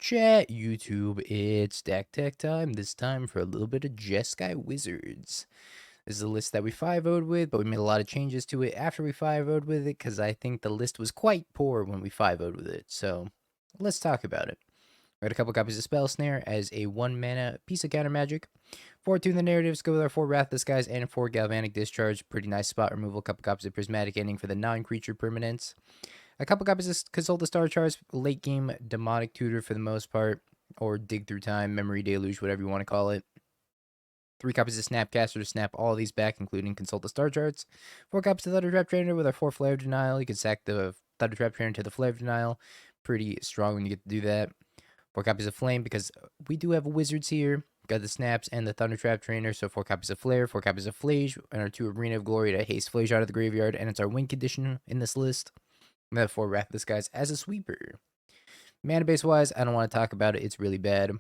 Chat, YouTube, it's Deck Tech time. This time for a little bit of Jeskai Wizards. This is a list that we 5-0'd with, but we made a lot of changes to it after we 5-0'd with it, because I think the list was quite poor when we 5-0'd with it. So, let's talk about it. We got a couple copies of Spell Snare as a 1-mana piece of counter magic. 4 Tune the Narratives, go with our 4 Wrathless guys and 4 Galvanic Discharge. Pretty nice spot removal. A couple copies of Prismatic Ending for the non-creature permanents. A couple copies of Consult the Star Charts, late game Demonic Tutor for the most part, or Dig Through Time, Memory Deluge, whatever you want to call it. 3 copies of Snapcaster to snap all of these back, including Consult the Star Charts. 4 copies of Thundertrap Trainer with our 4 Flare Denial. You can sack the Thundertrap Trainer to the Flare Denial. Pretty strong when you get to do that. 4 copies of Flame, because we do have wizards here. Got the Snaps and the Thundertrap Trainer, so 4 copies of Flare, 4 copies of Phlage, and our 2 Arena of Glory to haste Phlage out of the graveyard, and it's our win condition in this list. We have 4 Wrathless guys as a sweeper. Mana base wise, I don't want to talk about it. It's really bad.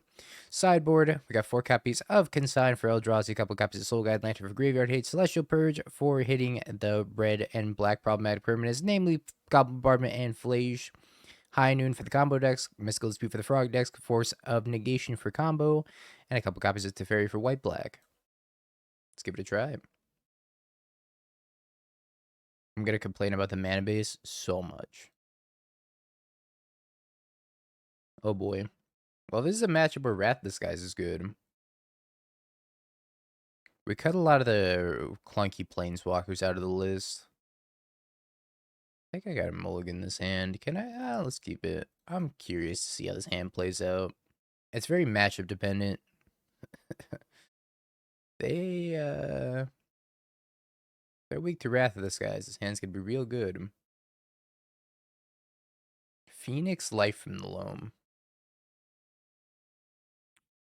Sideboard, we got 4 copies of Consign for Eldrazi, a couple copies of Soul Guide Lantern for Graveyard Hate, Celestial Purge for hitting the red and black problematic permanents, namely Goblin Bombardment and Phlage. High Noon for the combo decks, Mystical Dispute for the frog decks, Force of Negation for combo, and a couple copies of Teferi for white-black. Let's give it a try. I'm going to complain about the mana base so much. Oh boy. Well, this is a matchup where Wrathless guys is good. We cut a lot of the clunky planeswalkers out of the list. I think I got a mulligan this hand. Can I? Let's keep it. I'm curious to see how this hand plays out. It's very matchup dependent. They're weak to Wrathless guys. This hand's gonna be real good. Phoenix Life from the Loam.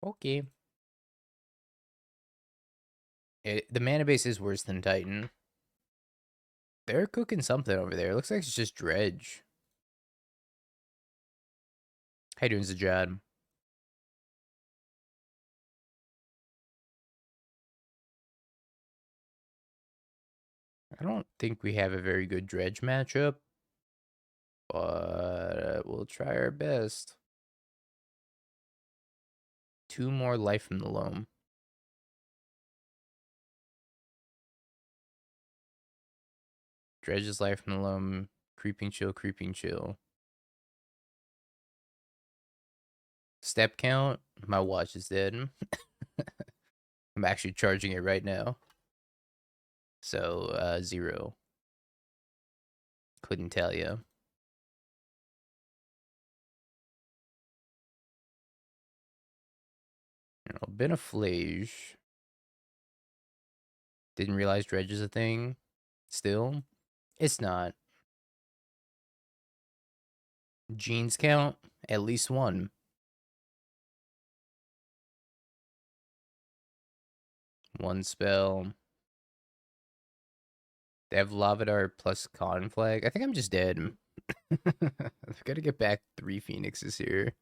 Okay. The mana base is worse than Titan. They're cooking something over there. It looks like it's just Dredge. How you doing, Zajad? I don't think we have a very good Dredge matchup, but we'll try our best. 2 more Life from the Loam. Dredge's Life from the Loam. Creeping Chill, Creeping Chill. Step count. My watch is dead. I'm actually charging it right now. So, 0. Couldn't tell you. Been a Phlage. Didn't realize Dredge is a thing. Still, it's not. Genes count, at least 1. 1 spell. They have Lavadar plus Conflag. I think I'm just dead. I've got to get back 3 Phoenixes here.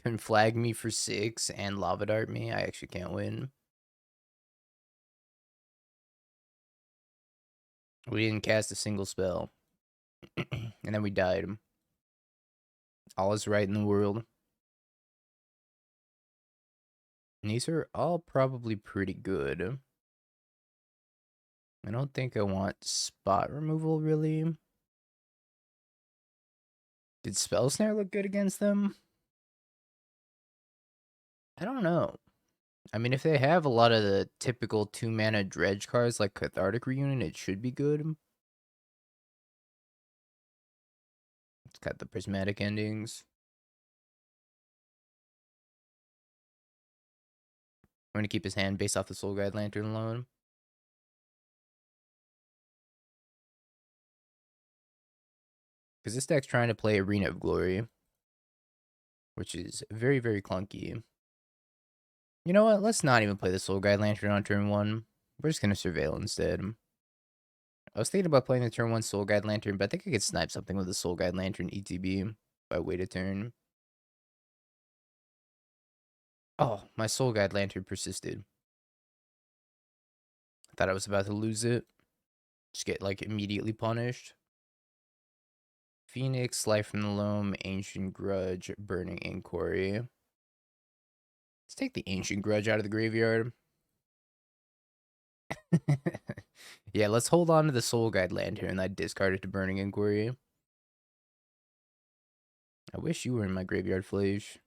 Can flag me for 6 and Lavadart me. I actually can't win. We didn't cast a single spell. And then we died. All is right in the world. And these are all probably pretty good. I don't think I want spot removal, really. Did Spell Snare look good against them? I don't know. I mean, if they have a lot of the typical 2-mana Dredge cards like Cathartic Reunion, it should be good. It's got the Prismatic Endings. I'm going to keep his hand based off the Soul Guide Lantern alone. Because this deck's trying to play Arena of Glory, which is very, very clunky. You know what? Let's not even play the Soul Guide Lantern on turn 1. We're just going to Surveil instead. I was thinking about playing the turn 1 Soul Guide Lantern, but I think I could snipe something with the Soul Guide Lantern ETB if I wait a turn. Oh, my Soul Guide Lantern persisted. I thought I was about to lose it. Just get, like, immediately punished. Phoenix, Life from the Loam, Ancient Grudge, Burning Inquiry. Let's take the Ancient Grudge out of the graveyard. Yeah, let's hold on to the Soul Guide Lantern that I discarded to Burning Inquiry. I wish you were in my graveyard, Phlage.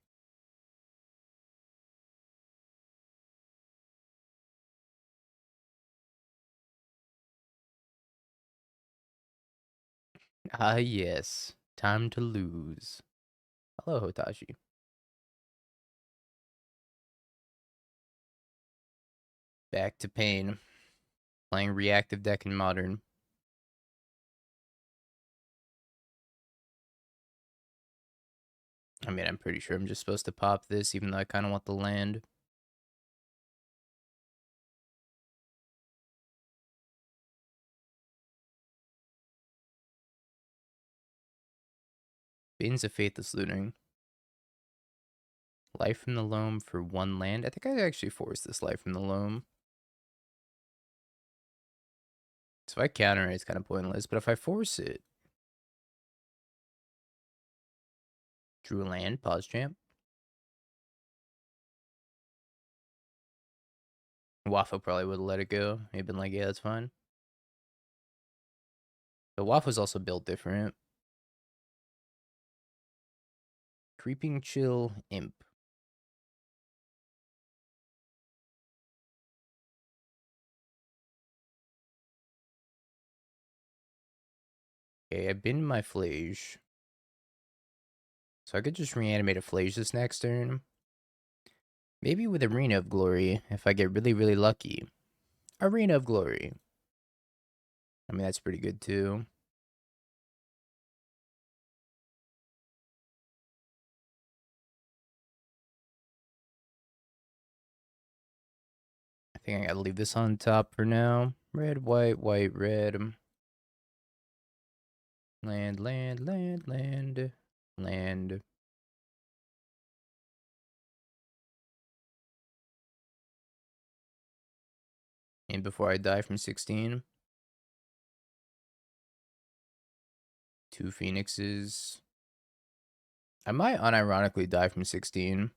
Ah, yes. Time to lose. Hello, Hotashi. Back to pain. Playing reactive deck in Modern. I mean, I'm pretty sure I'm just supposed to pop this, even though I kind of want the land. Bane's of Faithless Looting. Life from the Loam for 1 land. I think I actually forced this Life from the Loam. So if I counter it, it's kind of pointless. But if I force it... Drew a land, pause champ. Waffle probably would have let it go. He'd been like, yeah, that's fine. The Waffle's also built different. Creeping Chill, Imp. Okay, I binned my Phlage. So I could just reanimate a Phlage this next turn. Maybe with Arena of Glory, if I get really, really lucky. Arena of Glory. I mean, that's pretty good too. I think I gotta leave this on top for now. Red, white, white, red. Land, land, land, land, land. And before I die from 16. 2 Phoenixes. I might unironically die from 16.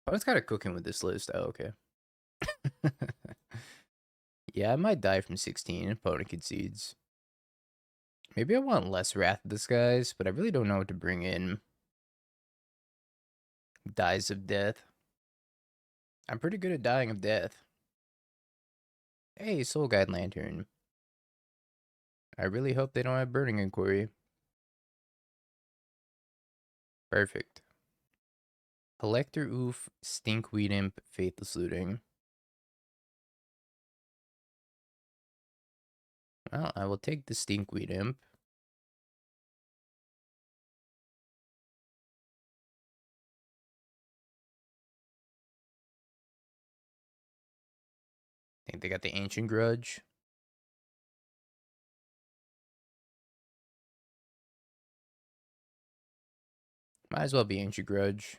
I was kind of cooking with this list. Oh, okay. Yeah, I might die from 16. Opponent concedes. Maybe I want less Wrath of the Skies, but I really don't know what to bring in. Dies of Death. I'm pretty good at dying of death. Hey, Soul Guide Lantern. I really hope they don't have Burning Inquiry. Perfect. Collector Oof, Stinkweed Imp, Faithless Looting. Well, I will take the Stinkweed Imp. I think they got the Ancient Grudge. Might as well be Ancient Grudge.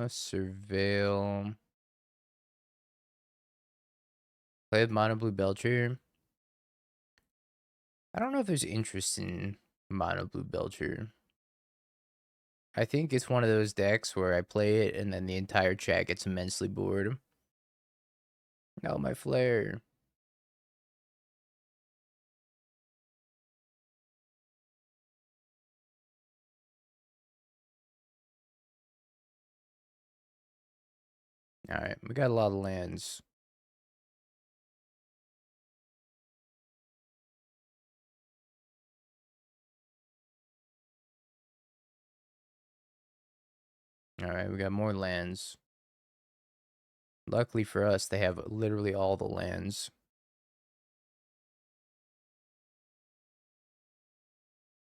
Surveil. Play with Mono Blue Belcher. I don't know if there's interest in Mono Blue Belcher. I think it's one of those decks where I play it and then the entire chat gets immensely bored. No, my flare. Alright, we got a lot of lands. Alright, we got more lands. Luckily for us, they have literally all the lands.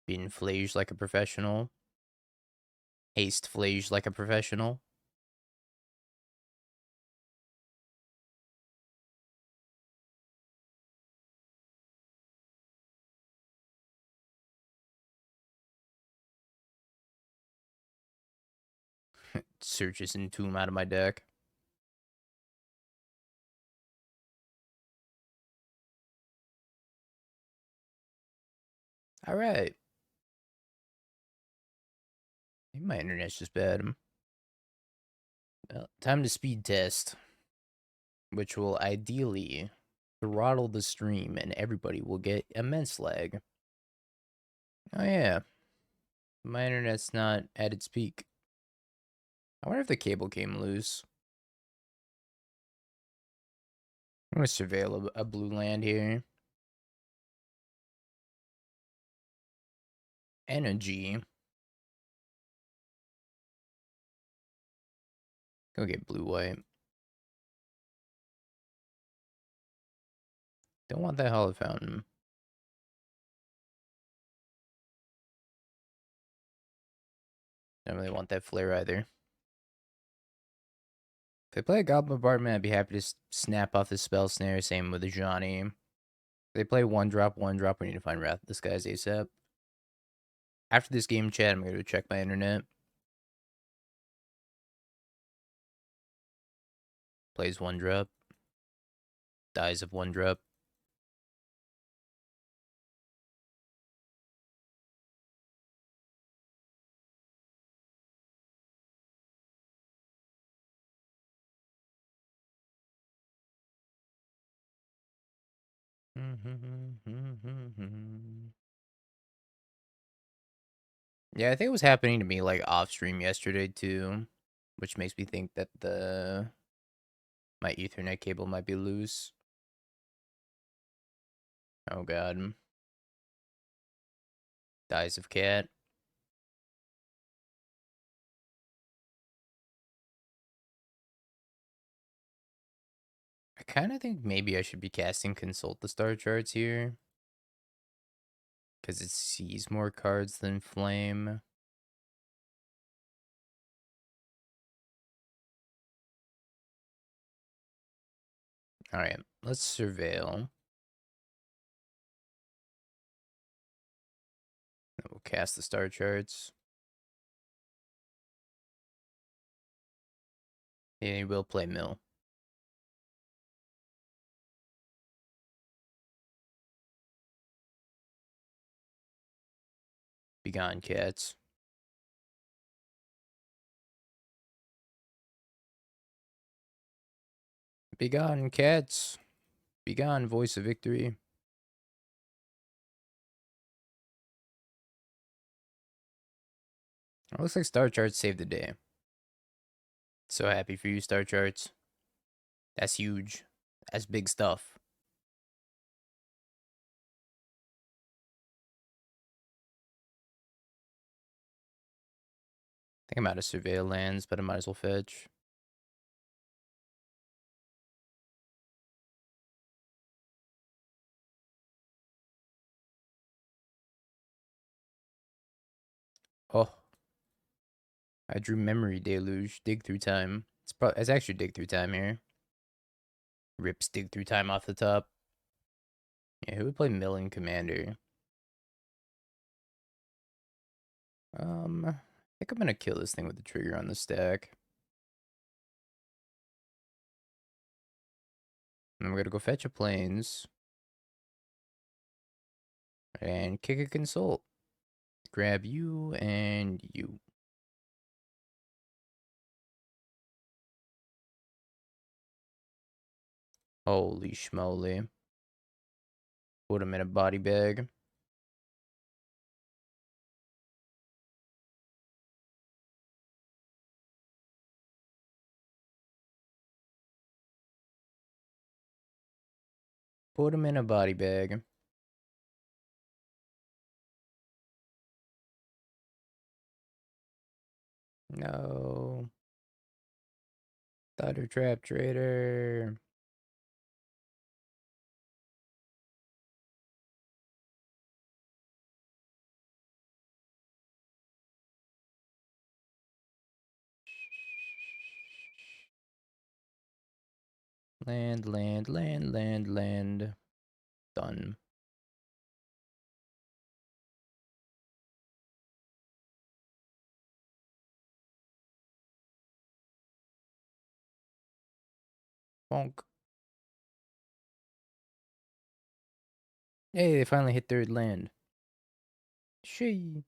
Being Phlage like a professional. Haste Phlage like a professional. Searches Entomb out of my deck. All right. Maybe my internet's just bad. Well, time to speed test, which will ideally throttle the stream and everybody will get immense lag. Oh yeah, my internet's not at its peak. I wonder if the cable came loose. I'm gonna surveil a blue land here. Energy. Go get blue-white. Don't want that Hallowed Fountain. Don't really want that flare either. If they play a Goblin Bombardment, I'd be happy to snap off the Spell Snare. Same with the Johnny. If they play one drop, we need to find Wrath of the Skies ASAP. After this game chat, I'm going to check my internet. Plays one drop. Dies of one drop. Yeah, I think it was happening to me like off stream yesterday too, which makes me think that my Ethernet cable might be loose. Oh god. Dies of cat. I kind of think maybe I should be casting Consult the Star Charts here. Because it sees more cards than Flame. Alright, let's surveil. Then we'll cast the Star Charts. Yeah, he will play Mill. Begone, cats. Begone, cats. Begone, voice of victory. It looks like Star Charts saved the day. So happy for you, Star Charts. That's huge. That's big stuff. I think I'm out of surveil lands, but I might as well fetch. Oh. I drew Memory Deluge. Dig Through Time. It's actually Dig Through Time here. Rips Dig Through Time off the top. Yeah, who would play Milling Commander? I think I'm gonna kill this thing with the trigger on the stack. And we're gonna go fetch a plains. And kick a consult. Grab you and you. Holy schmoly. Put him in a body bag. Put him in a body bag. No. Thundertrap Trainer. Land, land, land, land, land. Done. Bonk. Hey, they finally hit third land. She.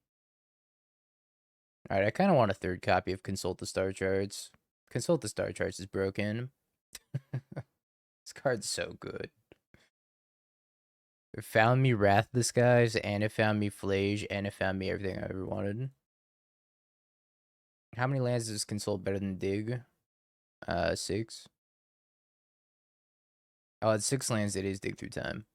Alright, I kind of want a third copy of Consult the Star Charts. Consult the Star Charts is broken. This card's so good. It found me Wrath Disguise, and it found me Phlage, and it found me everything I ever wanted. How many lands is Consult better than Dig? 6. Oh, it's 6 lands. It is Dig Through Time.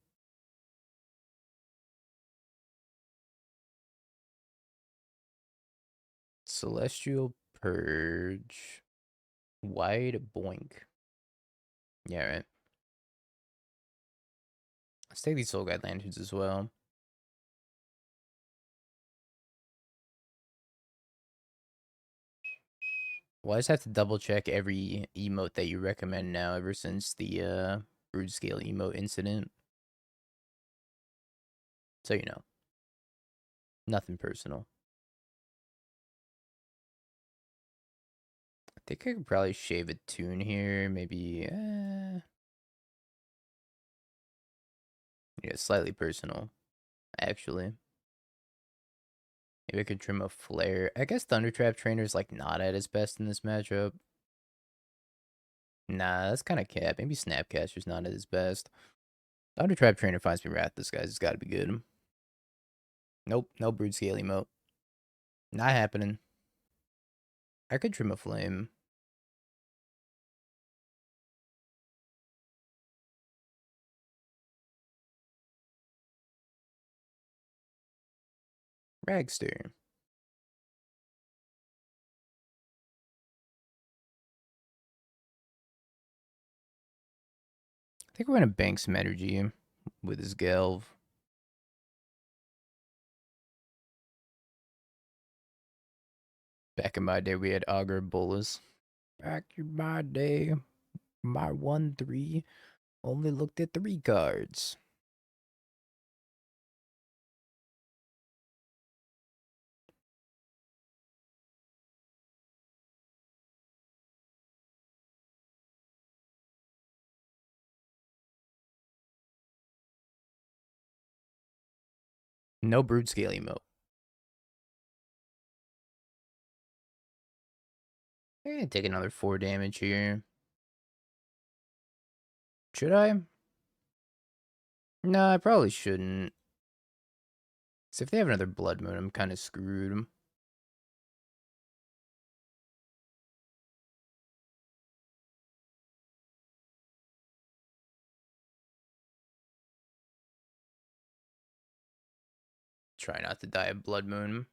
Celestial Purge. Wide Boink. Yeah, right. Let's take these Soul Guide Lanterns as well. Well, I just have to double check every emote that you recommend now ever since the Brood Scale emote incident. So, you know. Nothing personal. I think I could probably shave a tune here. Maybe, yeah, slightly personal, actually. Maybe I could trim a flare. I guess Thundertrap Trainer's like not at his best in this matchup. Nah, that's kind of cap. Maybe Snapcaster's not at his best. Thundertrap Trainer finds me Wrath. This guy's got to be good. Nope, no Brood Scale emote. Not happening. I could trim a flame. Ragster. I think we're gonna bank some energy with his Galv. Back in my day, we had Augur Bolas. Back in my day, my 1-3 only looked at 3 cards. No Brood Scale emote. I'm gonna take another 4 damage here. Should I? No, I probably shouldn't. So if they have another Blood Moon, I'm kind of screwed. Try not to die of Blood Moon.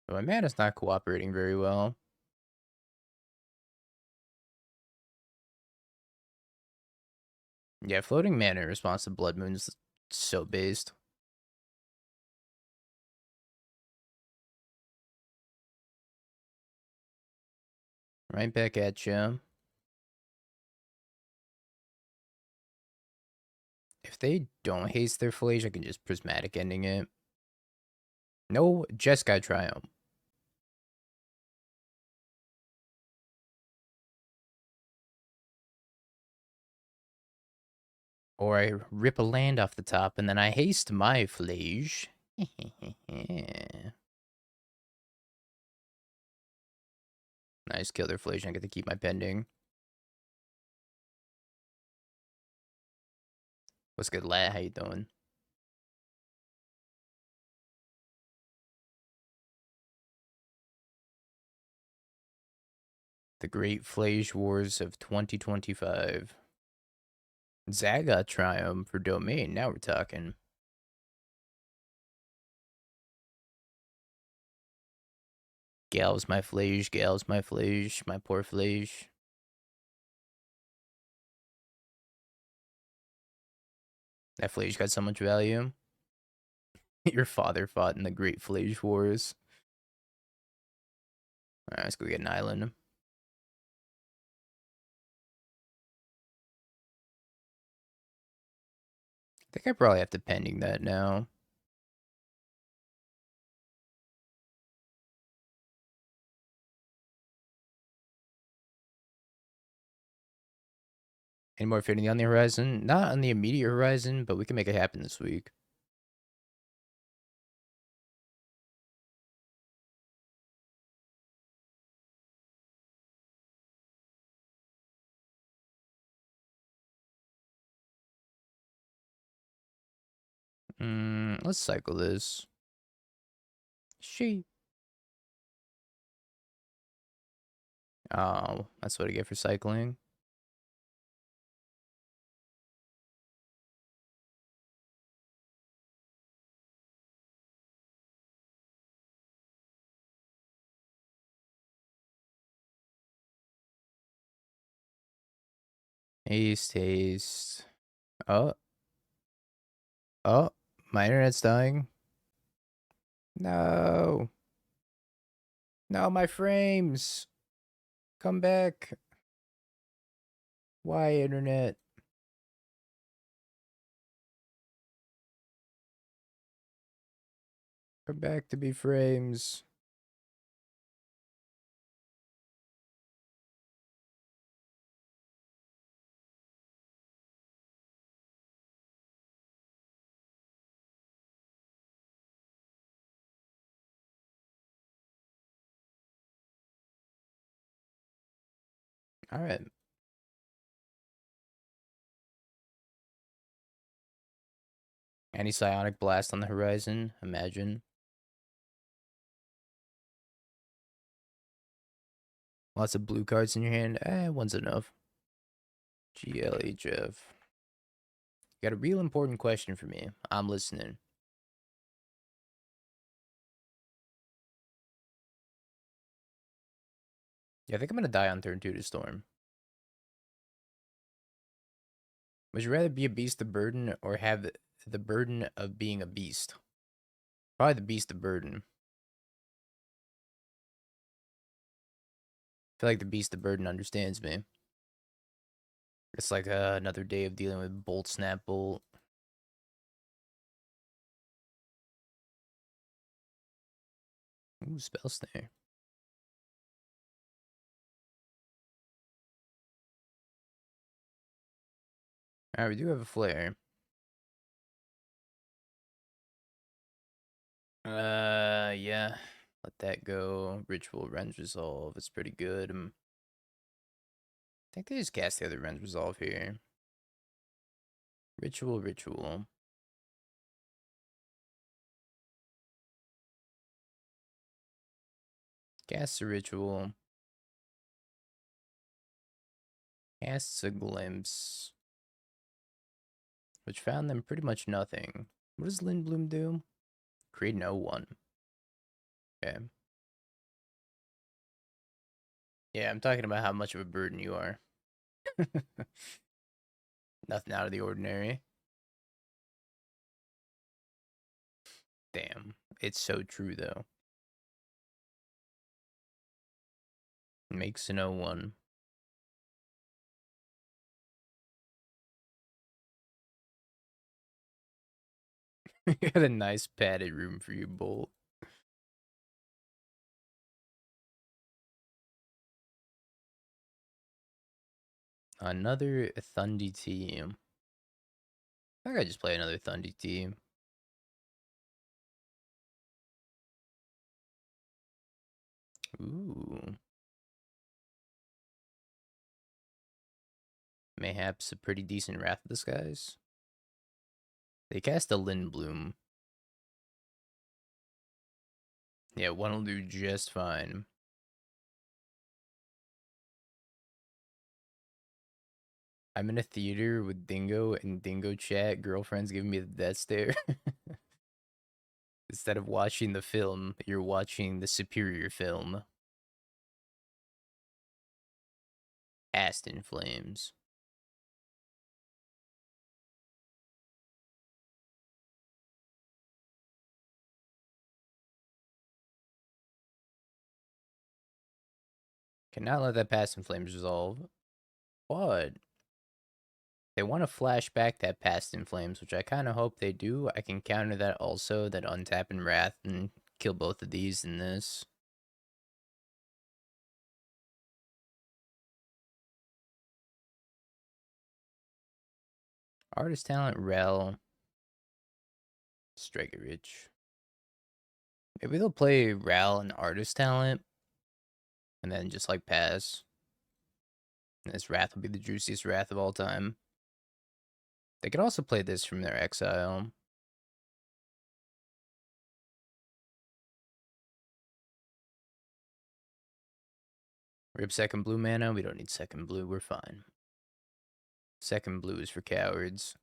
But my mana's not cooperating very well. Yeah, floating mana in response to Blood Moon is so based. Right back at you. If they don't haste their Phlage, I can just Prismatic Ending it. No Jeskai Triumph. Or I rip a land off the top and then I haste my Phlage. Nice, kill their Phlage and I get to keep my pending. What's good, lad? How you doing? The Great Phlage Wars of 2025. Zaga Triumph for Domain. Now we're talking. Gal's my Phlage. Gal's my Phlage. My poor Phlage. That Phlage got so much value. Your father fought in the Great Phlage Wars. Alright, let's go get an island. I think I probably have to pending that now. Any more Affinity on the horizon? Not on the immediate horizon, but we can make it happen this week. Let's cycle this. Oh, that's what I get for cycling. Haste. Oh, oh, my internet's dying. No. No, my frames. Come back. Why, internet? Come back to me, frames. All right. Any psionic blast on the horizon? Imagine. Lots of blue cards in your hand. One's enough. GLHF. Got a real important question for me. I'm listening. Yeah, I think I'm gonna die on turn 2 to Storm. Would you rather be a beast of burden or have the burden of being a beast? Probably the beast of burden. I feel like the beast of burden understands me. It's like another day of dealing with Bolt, Snap, Bolt. Ooh, Spell Snare. Alright, we do have a flare. Yeah. Let that go. Ritual, Rends Resolve. It's pretty good. I think they just cast the other Rends Resolve here. Ritual, Ritual. Casts a Ritual. Casts a Glimpse. Which found them pretty much nothing. What does Lindblom do? Create no one. Okay. Yeah, I'm talking about how much of a burden you are. Nothing out of the ordinary. Damn. It's so true, though. Makes no one. Got a nice padded room for you, Bolt. Another Thundy team. I think I just play another Thundy team. Ooh. Mayhaps a pretty decent Wrath of the Skies. They cast a Lindblom. Yeah, one will do just fine. I'm in a theater with Dingo and Dingo chat. Girlfriend's giving me the death stare. Instead of watching the film, you're watching the superior film. Past in Flames. Cannot let that Past in Flames resolve. But they want to flash back that Past in Flames, which I kind of hope they do. I can counter that also, that untap and Wrath, and kill both of these in this. Artist Talent, Rel. Striker Rich. Maybe they'll play Rel and Artist Talent, and then just like pass. And this Wrath will be the juiciest Wrath of all time. They could also play this from their exile. Rip second blue mana. We don't need second blue. We're fine. Second blue is for cowards.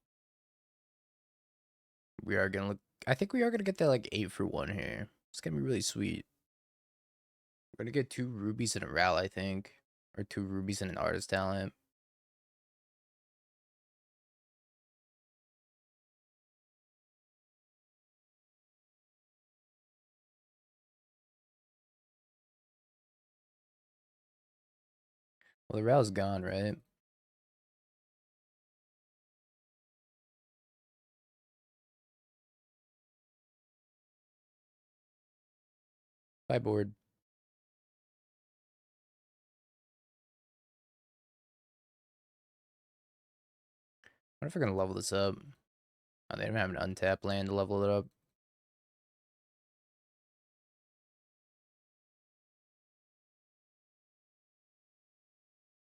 We are gonna look. I think we are gonna get that like 8 for 1 here. It's gonna be really sweet. We're gonna get 2 rubies and a Ral, I think, or 2 rubies and an artist talent. Well, the Ral's gone, right? Sideboard. What if we're gonna level this up? Oh, they don't have an untapped land to level it up.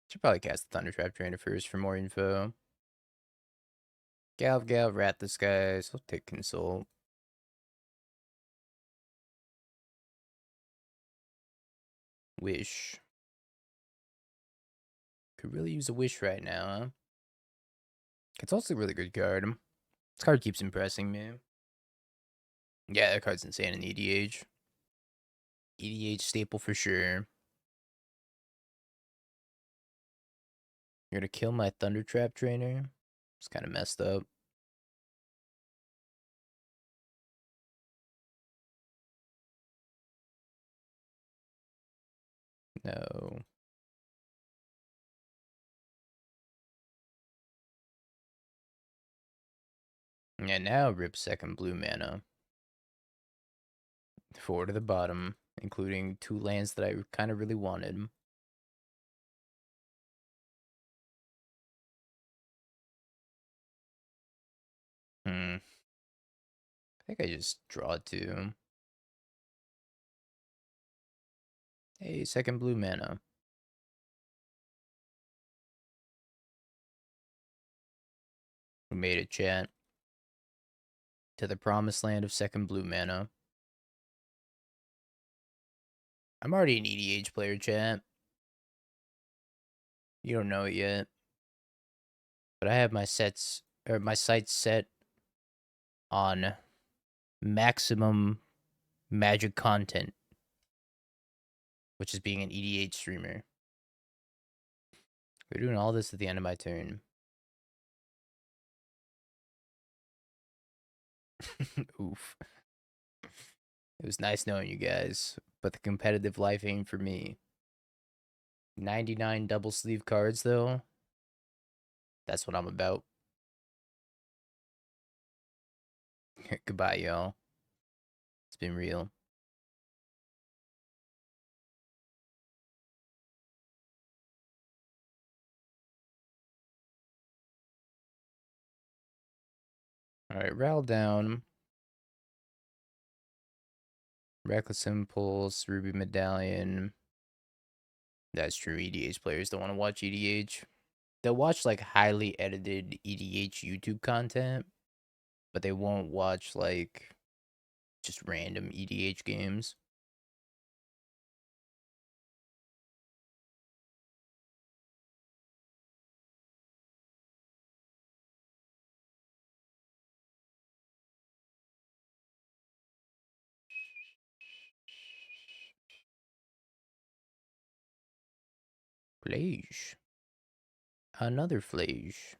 Should probably cast the Thundertrap Trainer first for more info. Galv, rat this guy, so I'll take Consult. Wish. Could really use a wish right now, huh? It's also a really good card. This card keeps impressing me. Yeah, that card's insane in EDH. EDH staple for sure. You're gonna kill my Thundertrap Trainer? It's kind of messed up. No. Yeah, now rip second blue mana. 4 to the bottom, including 2 lands that I kind of really wanted. I think I just draw 2. Hey, second blue mana. We made it, chat. To the promised land of second blue mana. I'm already an EDH player, chat. You don't know it yet. But I have my sights set on maximum magic content, which is being an EDH streamer. We're doing all this at the end of my turn. Oof. It was nice knowing you guys, but the competitive life ain't for me. 99 double sleeve cards, though. That's what I'm about. Goodbye, y'all. It's been real. Alright, Ral down. Reckless Impulse, Ruby Medallion. That's true. EDH players don't want to watch EDH. They'll watch like highly edited EDH YouTube content, but they won't watch like just random EDH games. Phlage. Another Phlage.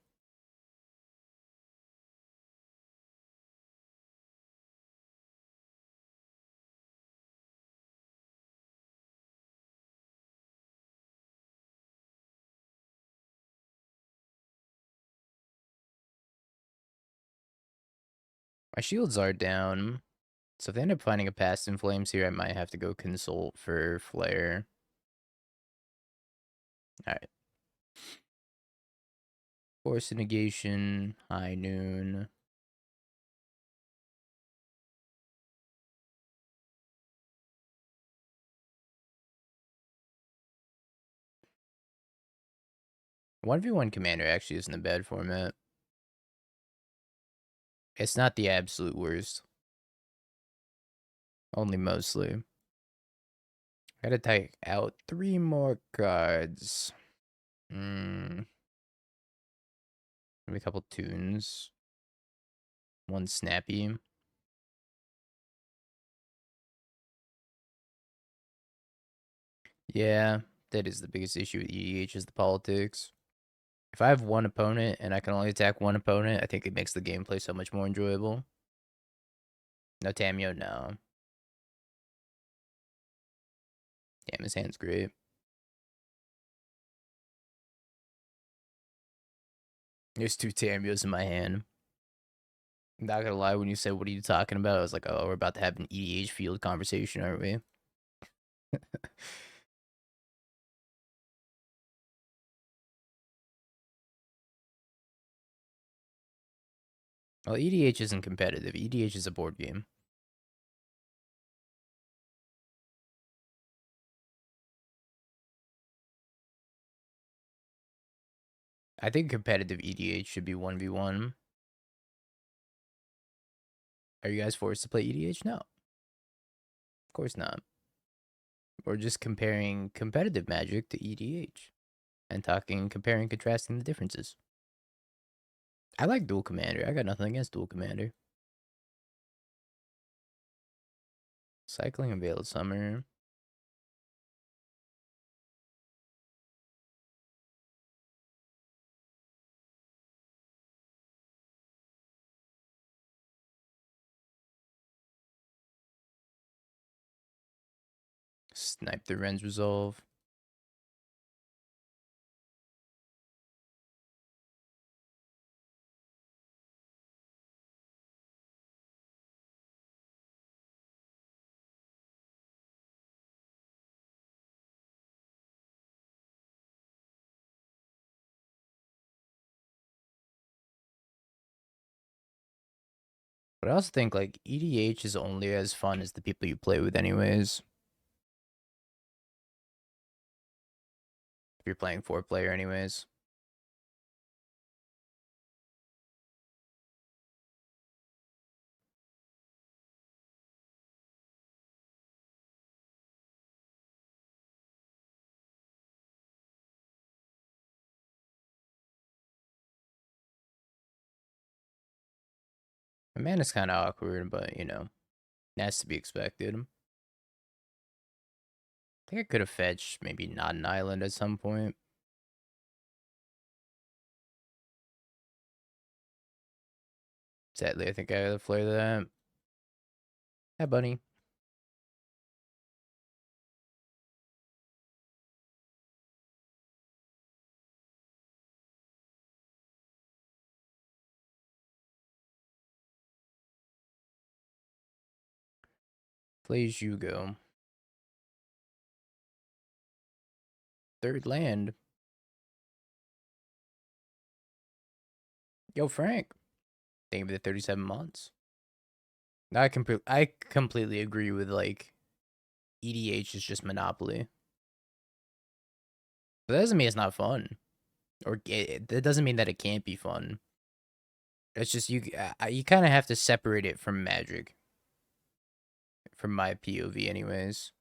My shields are down. So if they end up finding a Past in Flames here, I might have to go Consult for Flare. Alright. Force of Negation, High Noon. One v one Commander actually isn't a bad format. It's not the absolute worst. Only mostly. Gotta take out 3 more cards. Maybe a couple tunes. 1 snappy. Yeah, that is the biggest issue with EDH is the politics. If I have one opponent and I can only attack one opponent, I think it makes the gameplay so much more enjoyable. No Tamio, no. Damn, his hand's great. There's 2 Tamios in my hand. Not gonna lie, when you said, what are you talking about? I was like, oh, we're about to have an EDH field conversation, aren't we? Well, EDH isn't competitive. EDH is a board game. I think competitive EDH should be 1v1. Are you guys forced to play EDH? No. Of course not. We're just comparing competitive Magic to EDH. And comparing, contrasting the differences. I like Dual Commander. I got nothing against Dual Commander. Cycling and Veiled Summer. Snipe the Ren's Resolve. But I also think, like, EDH is only as fun as the people you play with anyways. If you're playing 4-player anyways. The mana's kind of awkward, but, you know, that's to be expected. I think I could have fetched maybe not an island at some point. Sadly, I think I gotta flare that. Hi, bunny. Phlage, you go. 3rd land. Yo, Frank. Thank you for the 37 months. I completely agree with, like, EDH is just Monopoly. But that doesn't mean it's not fun. Or that doesn't mean that it can't be fun. It's just you kind of have to separate it from Magic. From my POV anyways.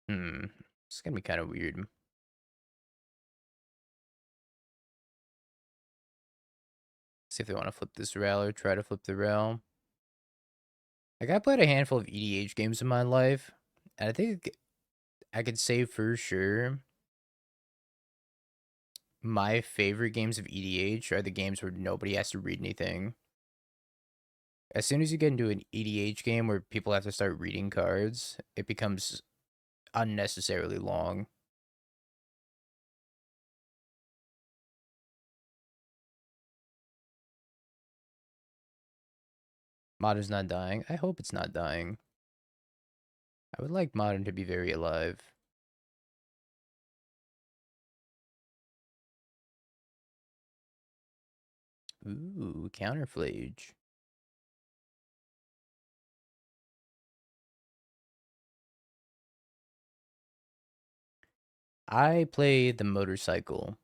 It's gonna be kind of weird. See if they want to flip this rail or try to flip the rail. Like, I played a handful of EDH games in my life, and I think I could say for sure my favorite games of EDH are the games where nobody has to read anything. As soon as you get into an EDH game where people have to start reading cards, it becomes unnecessarily long. Modern's not dying. I hope it's not dying. I would like Modern to be very alive. Ooh, counter Phlage. I play the motorcycle.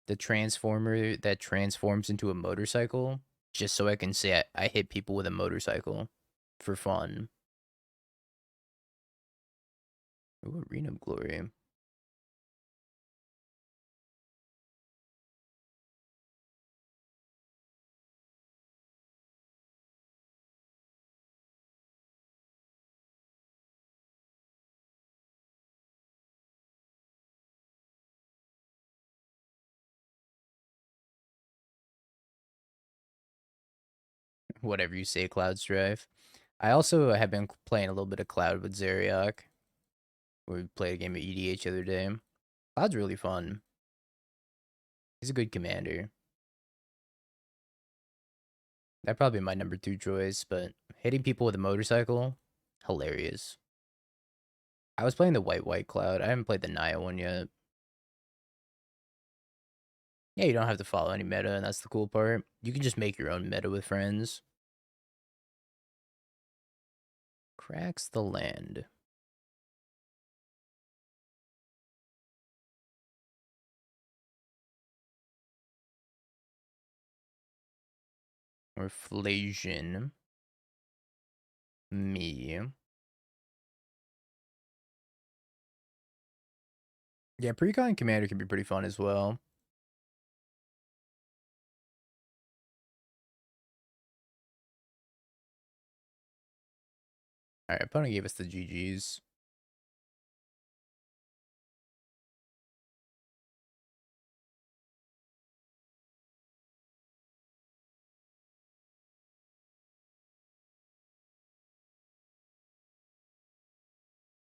The transformer that transforms into a motorcycle, just so I can say I hit people with a motorcycle for fun. Ooh, Arena of Glory. Whatever you say, Cloud Strife. I also have been playing a little bit of Cloud with Zeriak. We played a game of EDH the other day. Cloud's really fun. He's a good commander. That'd probably be my number 2 choice, but hitting people with a motorcycle, hilarious. I was playing the white Cloud. I haven't played the Naya one yet. Yeah, you don't have to follow any meta, and that's the cool part. You can just make your own meta with friends. Cracks the land. Or Phlage. Me. Yeah, Precon Commander can be pretty fun as well. Alright, opponent gave us the GGs.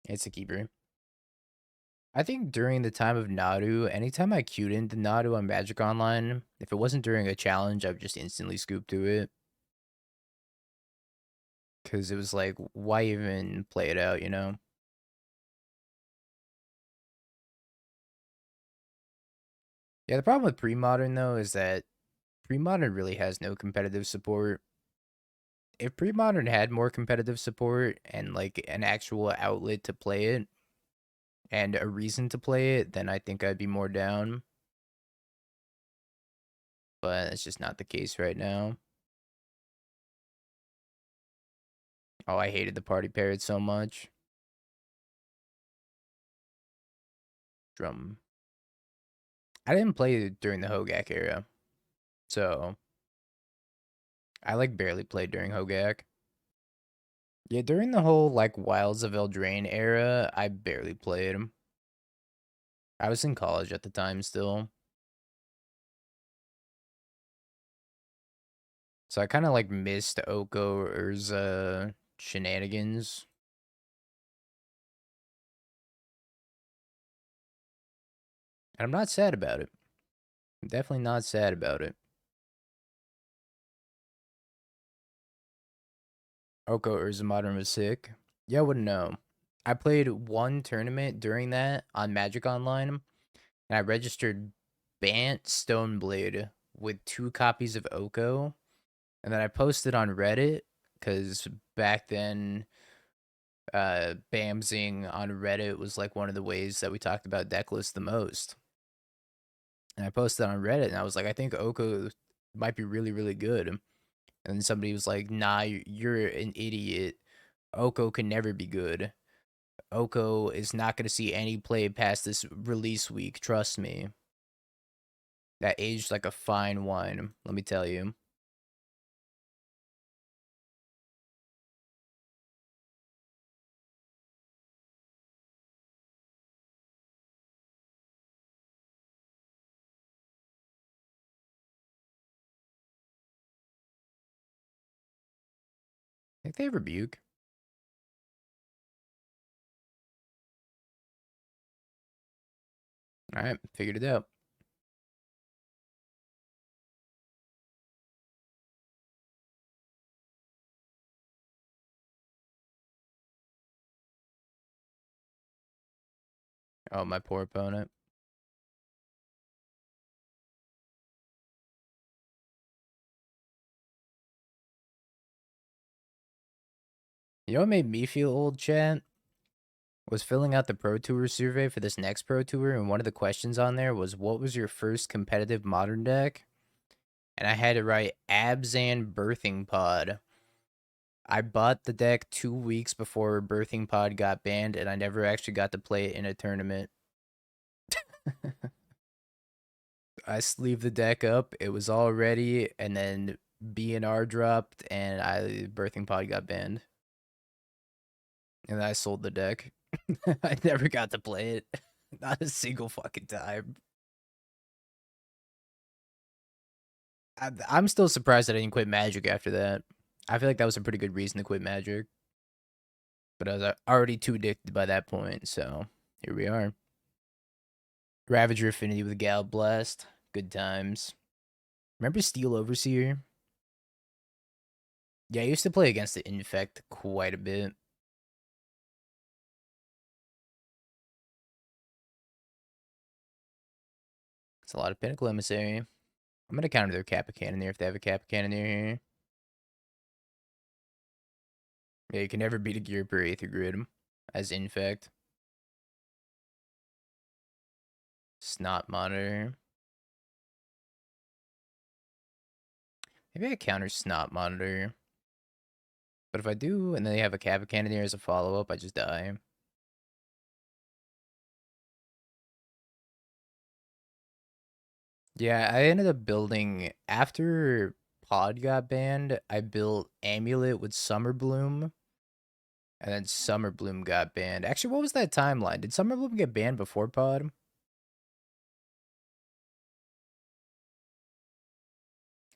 It's a keeper. I think during the time of Nadu, anytime I queued into Nadu on Magic Online, if it wasn't during a challenge, I would just instantly scoop to it. Because it was like, why even play it out, you know? Yeah, the problem with pre-modern, though, is that pre-modern really has no competitive support. If pre-modern had more competitive support and, like, an actual outlet to play it, and a reason to play it, then I think I'd be more down. But it's just not the case right now. Oh, I hated the party parrot so much. Drum. I didn't play it during the Hogak era. So I like barely played during Hogak. Yeah, during the whole like Wilds of Eldraine era, I barely played. I was in college at the time still. So I kind of like missed Oko Urza shenanigans. And I'm not sad about it. I'm definitely not sad about it. Oko Urza Modern was sick. Yeah, I wouldn't know. I played one tournament during that on Magic Online, and I registered Bant Stoneblade with 2 copies of Oko, and then I posted on Reddit because back then, Bamsing on Reddit was like one of the ways that we talked about deck lists the most. And I posted on Reddit, and I was like, I think Oko might be really, really good. And somebody was like, nah, you're an idiot. Oko can never be good. Oko is not going to see any play past this release week. Trust me. That aged like a fine wine, let me tell you. I think they rebuke. All right, figured it out. Oh, my poor opponent. You know what made me feel old, chat? Was filling out the Pro Tour survey for this next Pro Tour, and one of the questions on there was, what was your first competitive modern deck? And I had to write Abzan Birthing Pod. I bought the deck 2 weeks before Birthing Pod got banned, and I never actually got to play it in a tournament. I sleeved the deck up, it was all ready, and then BNR dropped, and Birthing Pod got banned. And I sold the deck. I never got to play it. Not a single fucking time. I'm still surprised that I didn't quit Magic after that. I feel like that was a pretty good reason to quit Magic. But I was already too addicted by that point, so here we are. Ravager Affinity with Gal Blast. Good times. Remember Steel Overseer? Yeah, I used to play against the Infect quite a bit. It's a lot of Pinnacle Emissary. I'm gonna counter their Kappa Cannoneer if they have a Kappa Cannoneer here. Yeah, you can never beat a Gear per Aether Grid as Infect. Snot Monitor. Maybe I counter Snot Monitor. But if I do, and then they have a Kappa Cannoneer as a follow-up, I just die. Yeah, I ended up building, after Pod got banned, I built Amulet with Summer Bloom, and then Summer Bloom got banned. Actually, what was that timeline? Did Summer Bloom get banned before Pod?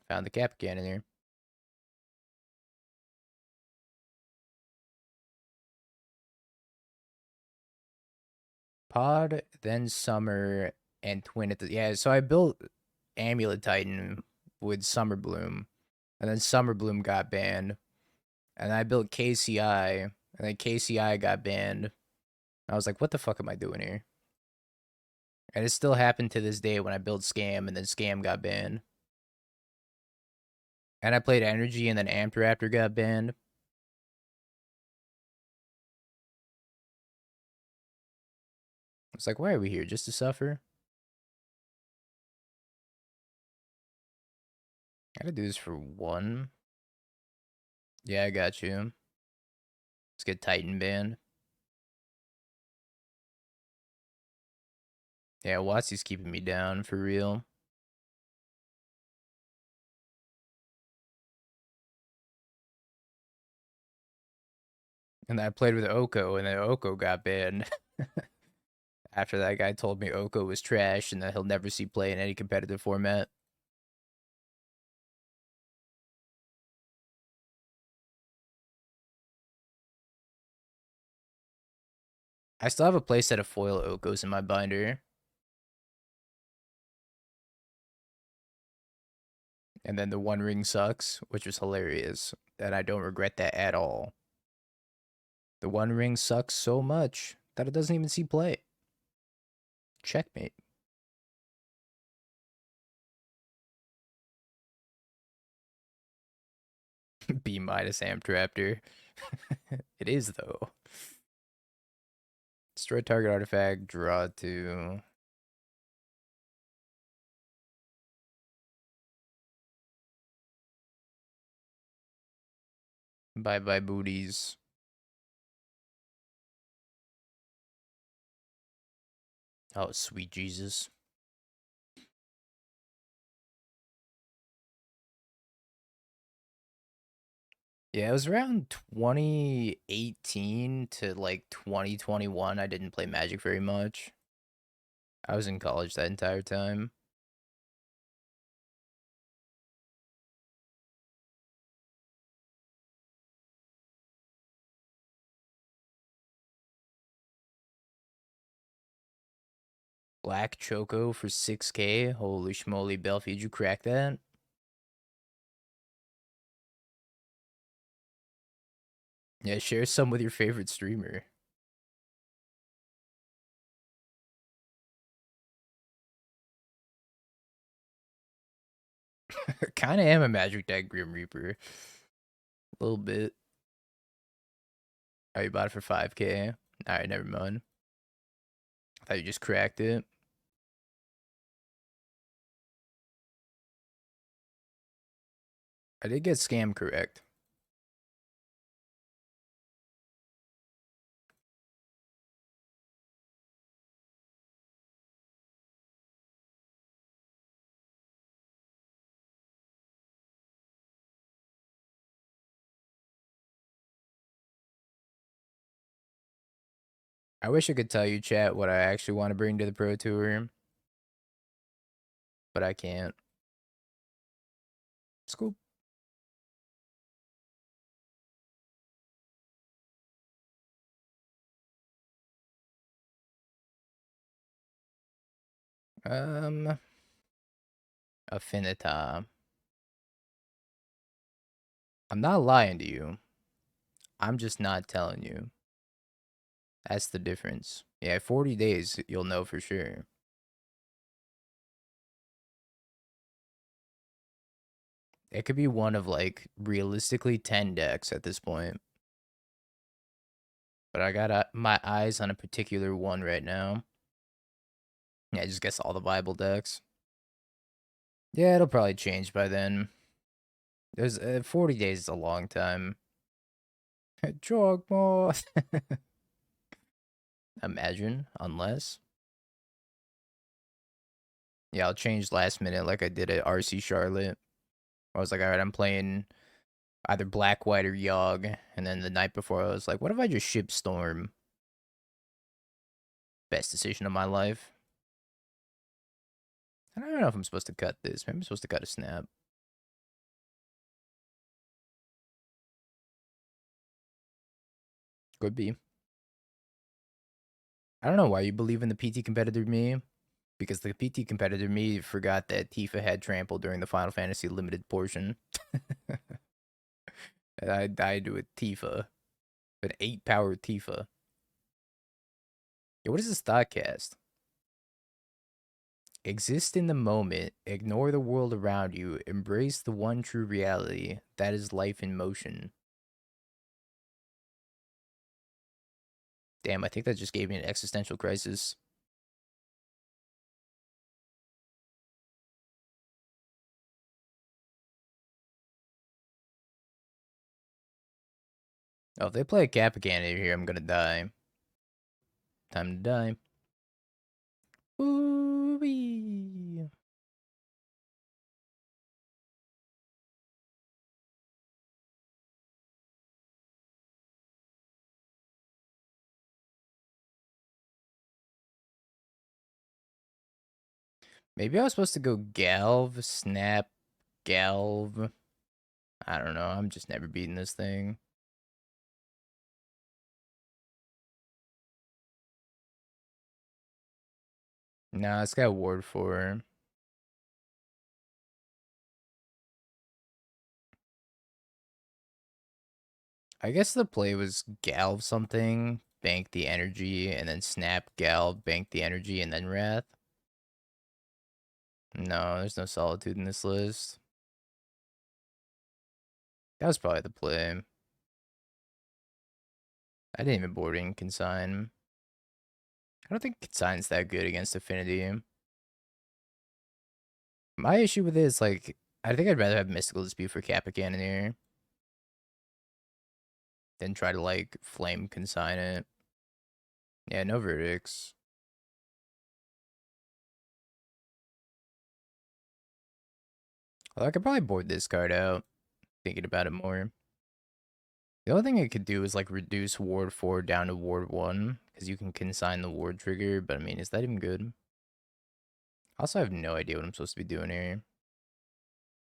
Found the Kappa Cannoneer. Pod, then Summer, and Twin at the... Yeah, so I built Amulet Titan with Summer Bloom, and then Summer Bloom got banned, and I built KCI, and then KCI got banned. I was like, what the fuck am I doing here? And it still happened to this day when I built Scam, and then Scam got banned. And I played Energy, and then Amped Raptor got banned. It's like, why are we here? Just to suffer? I gotta do this for one. Yeah, I got you. Let's get Titan banned. Yeah, Watsy's keeping me down for real. And I played with Oko, and then Oko got banned. After that guy told me Oko was trash and that he'll never see play in any competitive format. I still have a playset of foil Okos in my binder. And then the One Ring sucks, which was hilarious. And I don't regret that at all. The One Ring sucks so much that it doesn't even see play. Checkmate. B minus Amtraptor. It is, though. Destroy target artifact, draw 2. Bye bye, booties. Oh, sweet Jesus. Yeah, it was around 2018 to like 2021. I didn't play Magic very much. I was in college that entire time. Black Choco for 6K. Holy schmoly, Belfie, did you crack that? Yeah, share some with your favorite streamer. Kind of am a Magic deck Grim Reaper. A little bit. Oh, you bought it for 5K? Alright, never mind. I thought you just cracked it. I did get scam correct. I wish I could tell you, chat, what I actually want to bring to the Pro Tour, but I can't. It's cool. Affinita. I'm not lying to you. I'm just not telling you. That's the difference. Yeah, 40 days, you'll know for sure. It could be one of, like, realistically 10 decks at this point. But I got my eyes on a particular one right now. Yeah, I just guess all the Bible decks. Yeah, it'll probably change by then. There's 40 days is a long time. Jogma. Imagine, unless. Yeah, I'll change last minute like I did at RC Charlotte. I was like, all right, I'm playing either Black, White, or Yogg. And then the night before, I was like, what if I just ship Storm? Best decision of my life. I don't know if I'm supposed to cut this. Maybe I'm supposed to cut a snap. Could be. I don't know why you believe in the PT competitor me. Because the PT competitor me forgot that Tifa had trample during the Final Fantasy limited portion. And I died to a Tifa. An 8-power Tifa. Yeah, what is this thought cast? Exist in the moment, ignore the world around you, embrace the one true reality, that is life in motion. Damn, I think that just gave me an existential crisis. Oh, if they play a Capican here, I'm gonna die. Time to die. Ooh-wee. Maybe I was supposed to go Galv, Snap, Galv. I don't know. I'm just never beating this thing. Nah, it's got Ward 4. I guess the play was Galv something, bank the energy, and then Snap, Galv, bank the energy, and then Wrath. No, there's no Solitude in this list. That was probably the play. I didn't even board in Consign. I don't think Consign's that good against Affinity. My issue with it is, like, I think I'd rather have Mystical Dispute for Capican in here than try to, like, Flame Consign it. Yeah, no verdicts. Well, I could probably board this card out, thinking about it more. The only thing I could do is, like, reduce Ward 4 down to Ward 1, because you can consign the Ward trigger, but I mean, is that even good? Also, I have no idea what I'm supposed to be doing here.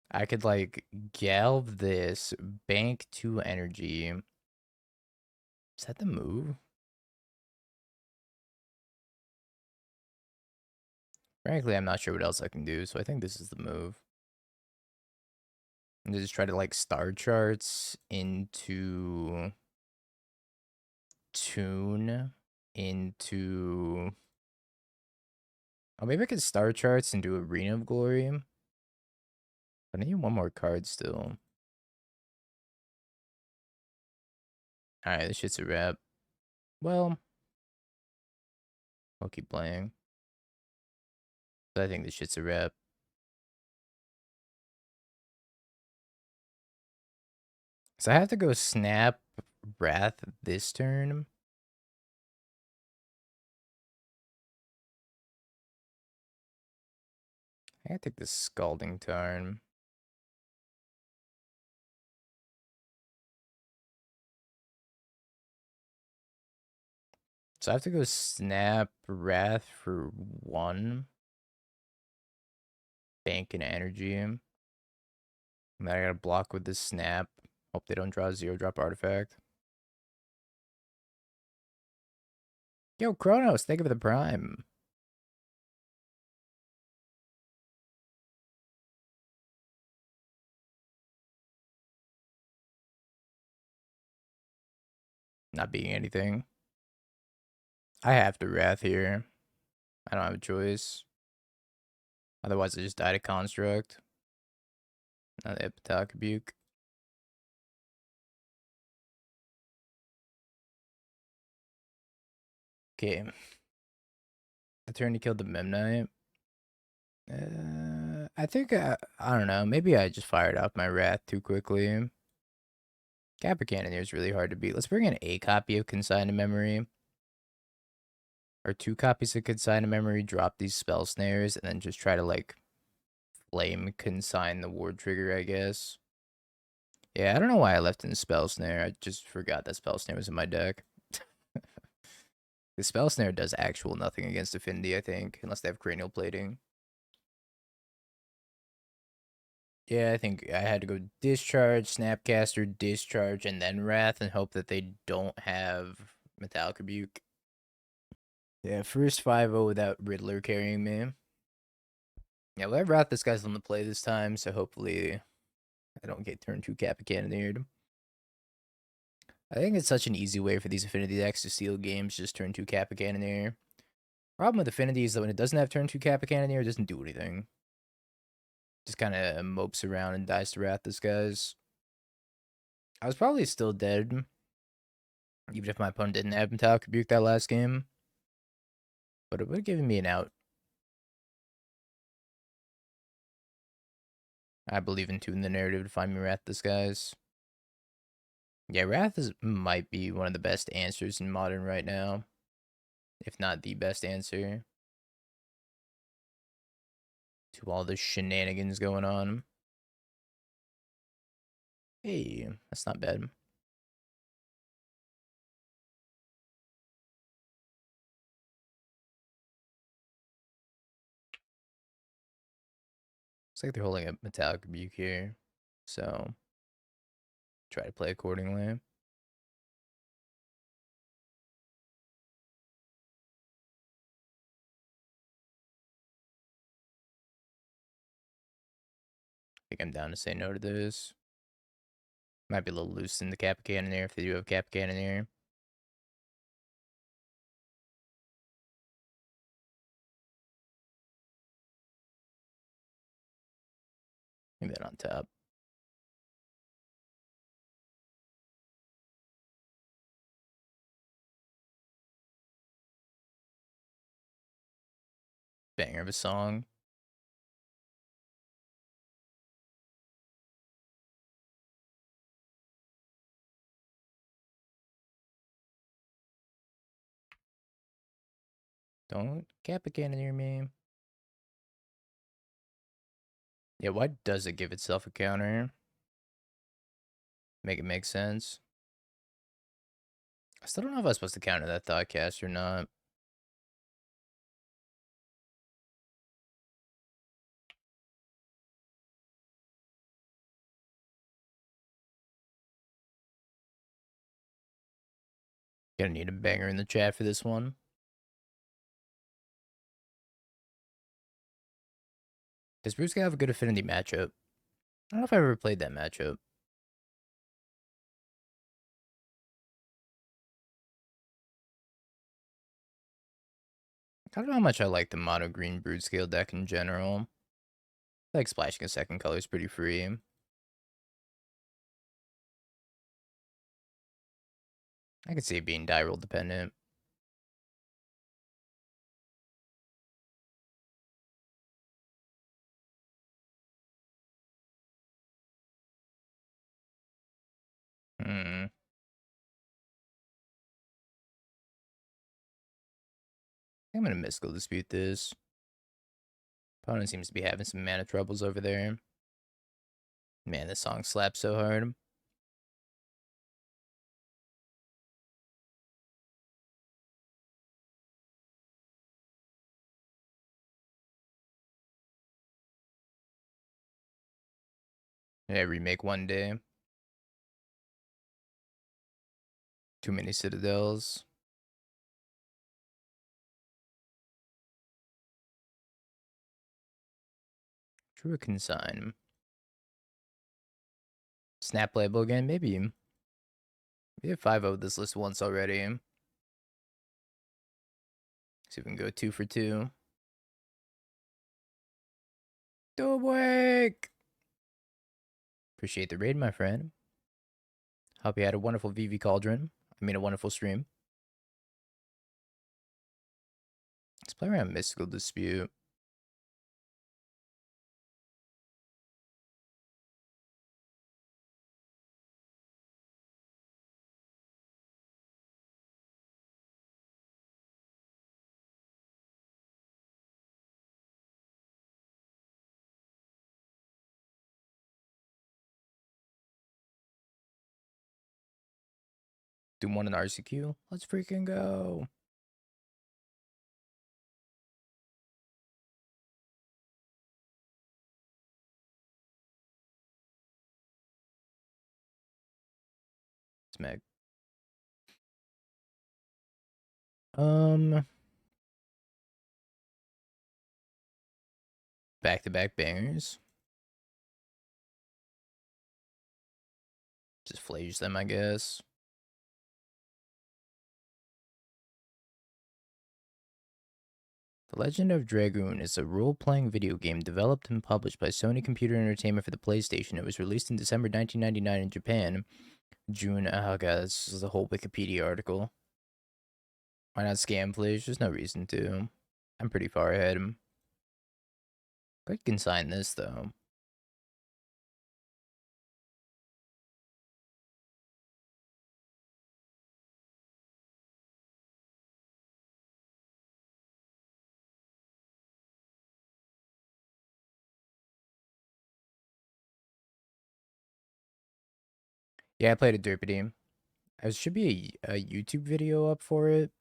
I could, like, Galv this, bank 2 energy. Is that the move? Frankly, I'm not sure what else I can do, so I think this is the move. And just try to, like, star charts into Tune into... Oh, maybe I could star charts and do Arena of Glory. I need one more card still. Alright, this shit's a wrap. Well, I'll keep playing. But I think this shit's a wrap. So I have to go Snap Wrath this turn. I gotta take this Scalding Tarn. So I have to go Snap Wrath for 1. Bank and Energy. And then I gotta block with this Snap. Hope they don't draw a 0-drop artifact. Yo, Kronos, thank you for the Prime. Not being anything. I have to Wrath here. I don't have a choice. Otherwise, I just die to Construct. Now they have Attack Rebuke. Okay. The turn to kill the Memnite. I think, I don't know. Maybe I just fired off my Wrath too quickly. Capra Cannoneer is really hard to beat. Let's bring in a copy of Consign to Memory. Or 2 copies of Consign to Memory, drop these Spell Snares, and then just try to, like, Flame Consign the Ward Trigger, I guess. Yeah, I don't know why I left in Spell Snare. I just forgot that Spell Snare was in my deck. The Spell Snare does actual nothing against Affinity, I think, unless they have Cranial Plating. Yeah, I think I had to go Discharge, Snapcaster, Discharge, and then Wrath, and hope that they don't have Metallic Rebuke. Yeah, first 5-0 without Riddler carrying me. Yeah, well, I Wrath this guy's on the play this time, so hopefully I don't get turn 2 Capra Cannoneered. I think it's such an easy way for these Affinity decks to steal games, just turn 2 Capra Cannoneer. Problem with Affinity is that when it doesn't have turn 2 Capra Cannoneer, it doesn't do anything. Just kind of mopes around and dies to Wrath this guy's. I was probably still dead, even if my opponent didn't have Metallic Rebuke that last game. But it would have given me an out. I believe in 2 in the narrative to find me Wrath this guy's. Yeah, Wrath might be one of the best answers in Modern right now. If not the best answer to all the shenanigans going on. Hey, that's not bad. Looks like they're holding a Metallic Rebuke here. So, try to play accordingly. I think I'm down to say no to this. Might be a little loose in the Capra Cannoneer if they do have Capra Cannoneer. Maybe that on top. Banger of a song. Don't Capra Cannoneer me. Yeah, why does it give itself a counter? Make it make sense. I still don't know if I was supposed to counter that Thoughtcast or not. Gonna need a banger in the chat for this one. Does Bruce have a good Affinity matchup? I don't know if I ever played that matchup. I don't know how much I like the mono green brood scale deck in general. I like splashing a second color is pretty free. I could see it being die roll dependent. I'm gonna Mystical Dispute this. Opponent seems to be having some mana troubles over there. Man, this song slaps so hard. Yeah, remake one day. Too many citadels. True Consign. Snap playable again? Maybe. We have 5-0 this list once already. See if we can go 2 for 2. Dobwick! Appreciate the raid, my friend. Hope you had a wonderful VV Cauldron. I mean, a wonderful stream. Let's play around Mystical Dispute. Do one in RCQ. Let's freaking go. Smack. Back-to-back bangers. Just Phlage them, I guess. The Legend of Dragoon is a role-playing video game developed and published by Sony Computer Entertainment for the PlayStation. It was released in December 1999 in Japan. June, oh god, this is a whole Wikipedia article. Why not scam Phlage? There's no reason to. I'm pretty far ahead. Go ahead and consign this, though. Yeah, I played a Derpy. There should be a YouTube video up for it,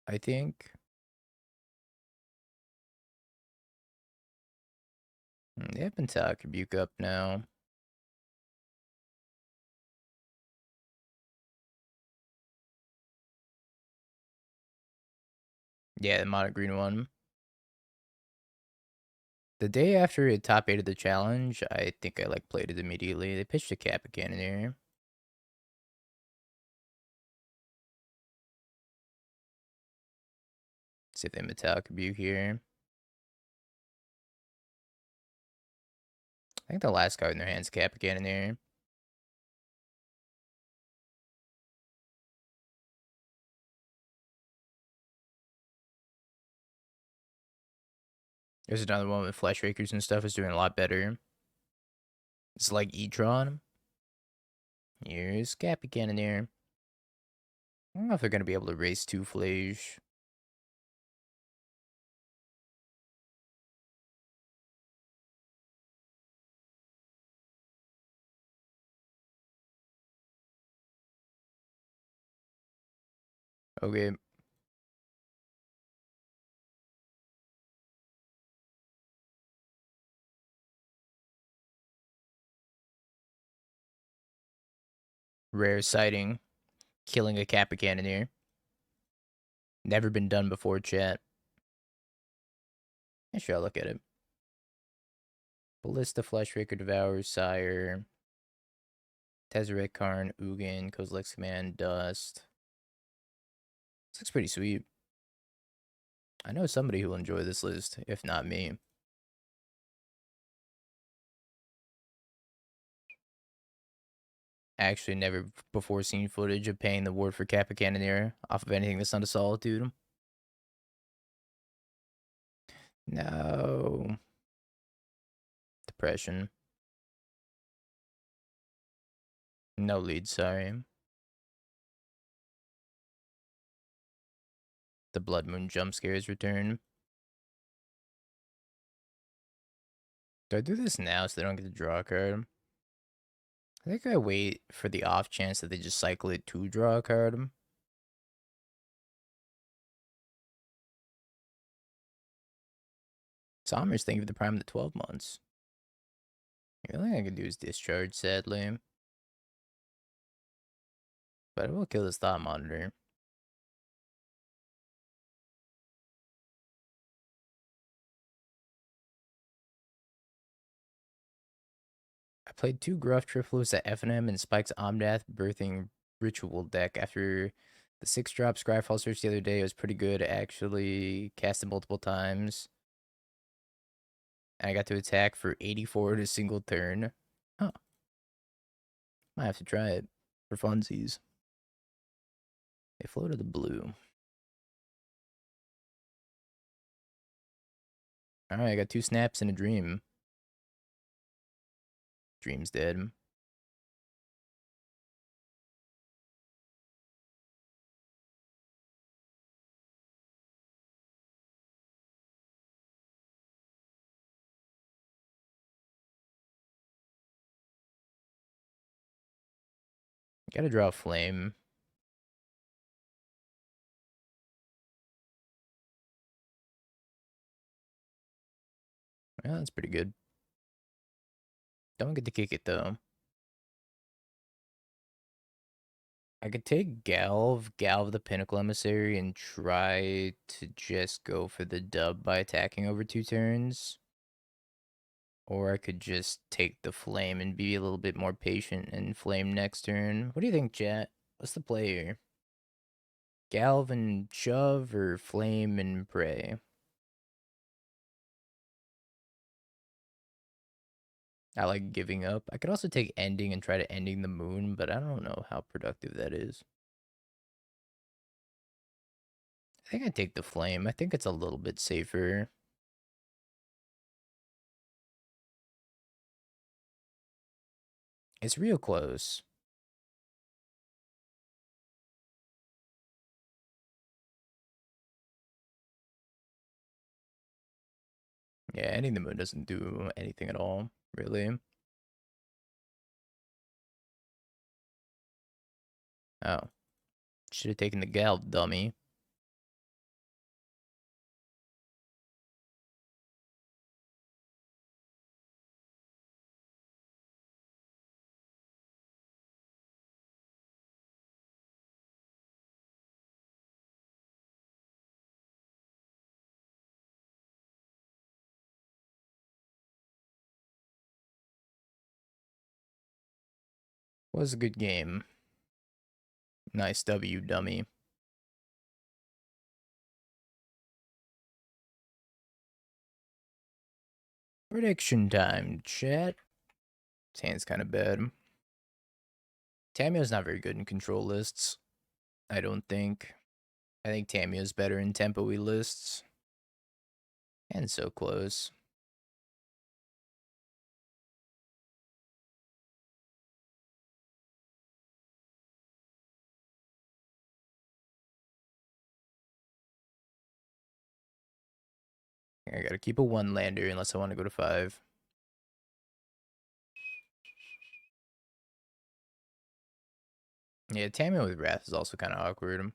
I think. They have Pentacubuke up now. Yeah, the mono green one. The day after it top 8'd the challenge, I think I played it immediately. They pitched a cap again in here. See if they Metallica here. I think the last card in their hand's cap again in here. There's another one with Flesh Rakers and stuff is doing a lot better. It's like E-Tron. Here's cap again in here. I don't know if they're going to be able to race 2 Phlage. Okay. Rare sighting. Killing a Kappa Cannoneer. Never been done before, chat. Yeah, sure, I'll look at it. Ballista, Fleshraker, Devour, Sire. Tezzeret, Karn, Ugin, Kozilek's Command, Dust. This looks pretty sweet. I know somebody who will enjoy this list, if not me. Actually, never before seen footage of paying the ward for Kappa Cannoneer off of anything that's not a Solitude. No. Depression. No lead, sorry. The Blood Moon jump scares return. Do I do this now so they don't get to draw a card? I think I wait for the off chance that they just cycle it to draw a card. Somers, thank you for the prime of the 12 months. The only thing I can do is discharge, sadly. But I will kill this Thought Monitor. I played 2 Gruff Triflos at FNM and Spike's Omnath Birthing Ritual deck after the 6-drop Scryfall Search the other day. It was pretty good. I actually cast it multiple times. And I got to attack for 84 in a single turn. Huh. Might have to try it for funsies. They floated the blue. Alright, I got 2 snaps and a dream. Dream's dead. Gotta draw a flame. Yeah, that's pretty good. Don't get to kick it though. I could take Galv the Pinnacle Emissary, and try to just go for the dub by attacking over 2 turns. Or I could just take the flame and be a little bit more patient and flame next turn. What do you think, chat? What's the play here? Galv and shove, or flame and pray? I like giving up. I could also take ending and try to ending the moon, but I don't know how productive that is. I think I take the flame. I think it's a little bit safer. It's real close. Yeah, ending the moon doesn't do anything at all, really. Oh. Should have taken the gal, dummy. Was a good game. Nice W, dummy. Prediction time, chat. His hand's kind of bad. Tamiyo's not very good in control lists, I don't think. I think Tamiyo's better in tempo-y lists. And so close. I gotta keep a 1-lander unless I want to go to 5. Yeah, Tamiyo with Wrath is also kind of awkward.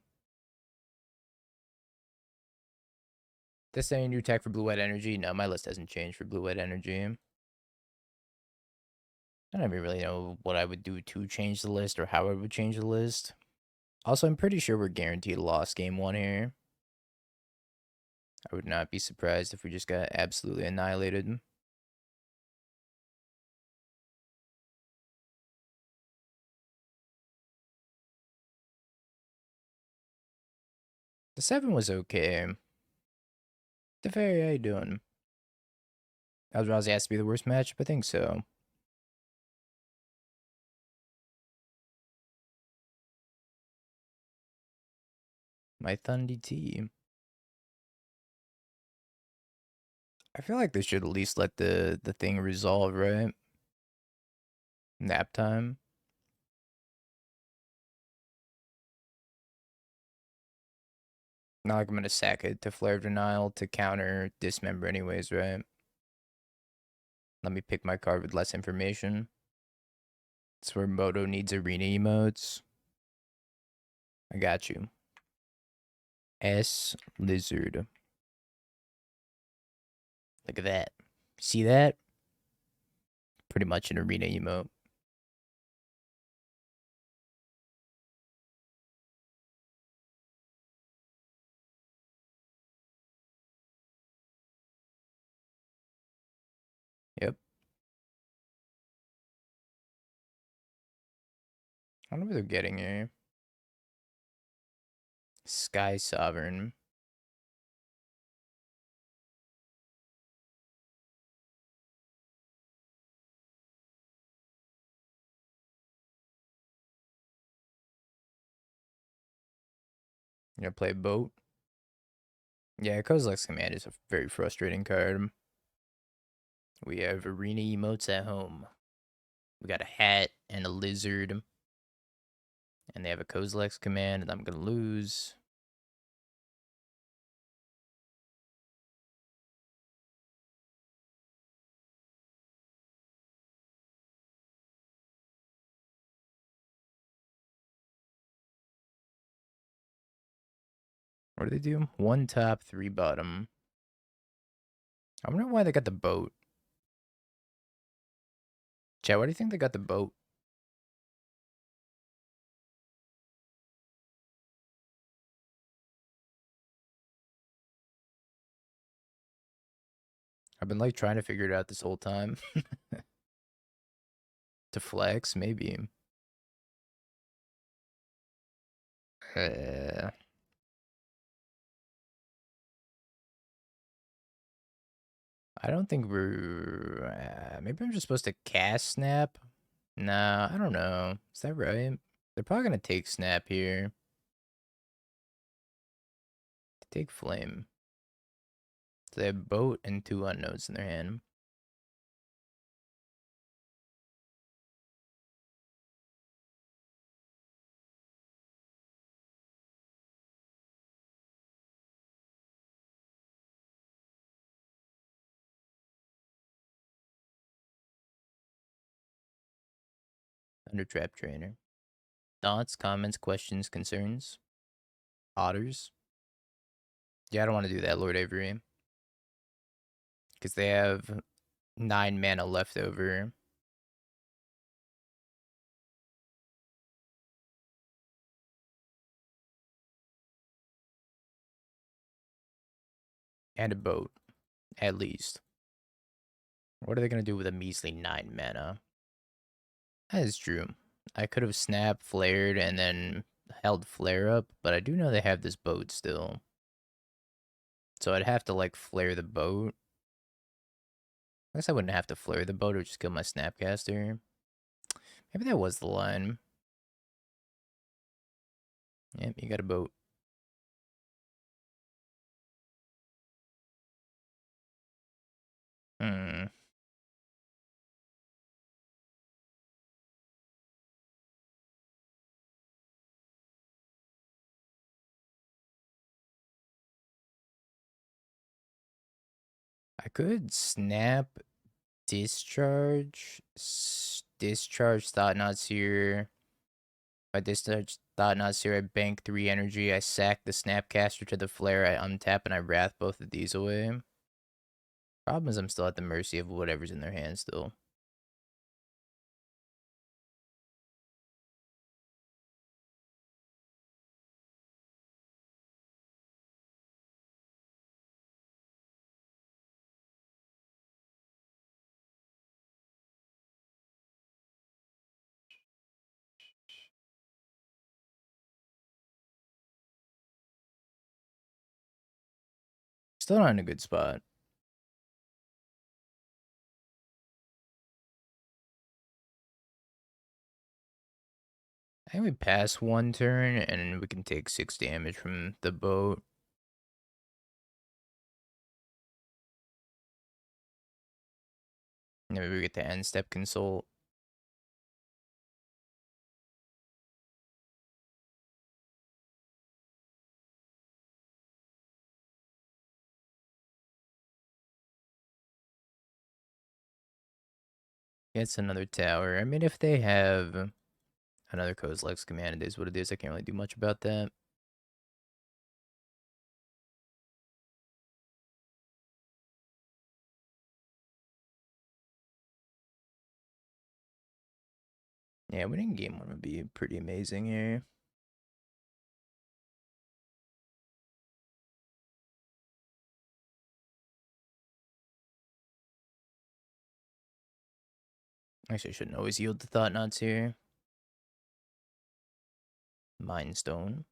This any new tech for blue-white energy? No, my list hasn't changed for blue-white energy. I don't even really know what I would do to change the list or how I would change the list. Also, I'm pretty sure we're guaranteed a loss game 1 here. I would not be surprised if we just got absolutely annihilated. The 7 was okay. Teferi, how you doing? Eldrazi has to be the worst matchup? I think so. My Thundy T. I feel like they should at least let the thing resolve, right? Nap time. Not like I'm gonna sack it to Flare of Denial to counter Dismember anyways, right? Let me pick my card with less information. That's where Moto needs arena emotes. I got you. S Lizard. Look at that. See that? Pretty much an arena emote. Yep. I don't know what they're getting here. Sky Sovereign. You gonna play boat? Yeah, Kozilek's Command is a very frustrating card. We have arena emotes at home. We got a hat and a lizard. And they have a Kozilek's Command, and I'm gonna lose. What do they do? 1 top, 3 bottom. I wonder why they got the boat. Chad, why do you think they got the boat? I've been like trying to figure it out this whole time. To flex, maybe. Uh, I don't think we're. Maybe I'm just supposed to cast Snap. Nah, I don't know. Is that right? They're probably gonna take Snap here. Take Flame. So they have boat and 2 unknowns in their hand. Thundertrap Trainer. Thoughts, comments, questions, concerns? Otters? Yeah, I don't want to do that, Lord Avery. Because they have 9 mana left over. And a boat, at least. What are they going to do with a measly 9 mana? That is true. I could have snapped, flared, and then held flare up, but I do know they have this boat still. So I'd have to, like, flare the boat. I guess I wouldn't have to flare the boat or just kill my Snapcaster. Maybe that was the line. Yep, you got a boat. Hmm. I could snap, discharge, discharge Thought-Knot's here. If I discharge Thought-Knot's here, I bank 3 energy, I sack the Snapcaster to the flare, I untap, and I wrath both of these away. Problem is I'm still at the mercy of whatever's in their hands still. Still not in a good spot. I think we pass 1 turn, and we can take 6 damage from the boat. And maybe we get the end step consult. Gets another tower. I mean, if they have another Kozilek's Command, it is what it is. I can't really do much about that. Yeah, winning game one would be pretty amazing here. Actually, I shouldn't always yield to Thought Knots here. Mind Stone.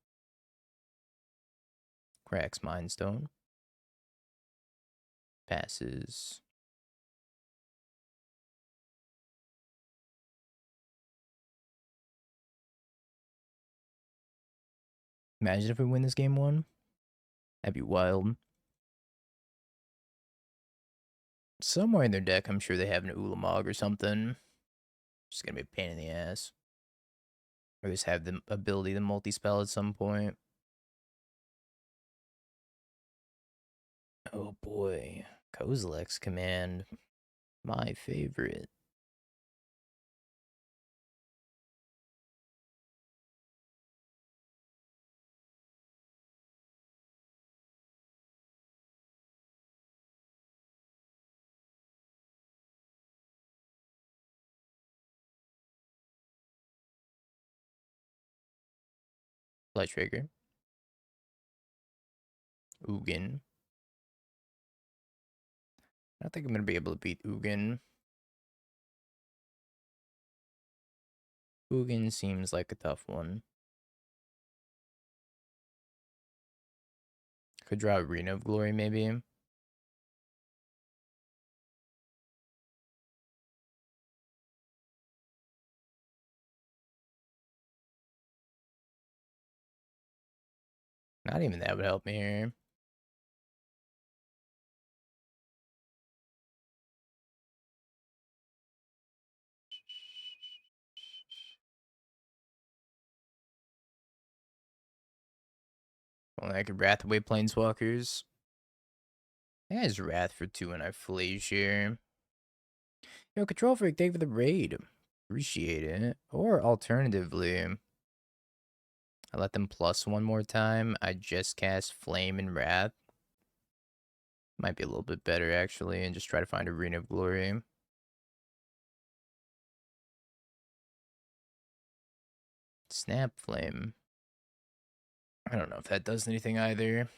Cracks Mind Stone. Passes. Imagine if we win this game one. That'd be wild. Somewhere in their deck, I'm sure they have an Ulamog or something. Just gonna be a pain in the ass. Or just have the ability to multi-spell at some point. Oh boy. Kozilek's Command. My favorite. Light Trigger. Ugin. I don't think I'm going to be able to beat Ugin. Ugin seems like a tough one. Could draw Arena of Glory, maybe. Not even that would help me here. Only I could Wrath away Planeswalkers. That has Wrath for 2 and I Phlage here. Yo, Control Freak, thank you for the raid. Appreciate it. Or alternatively, I let them plus 1 more time. I just cast Flame and Wrath. Might be a little bit better, actually, and just try to find Arena of Glory. Snap Flame. I don't know if that does anything either.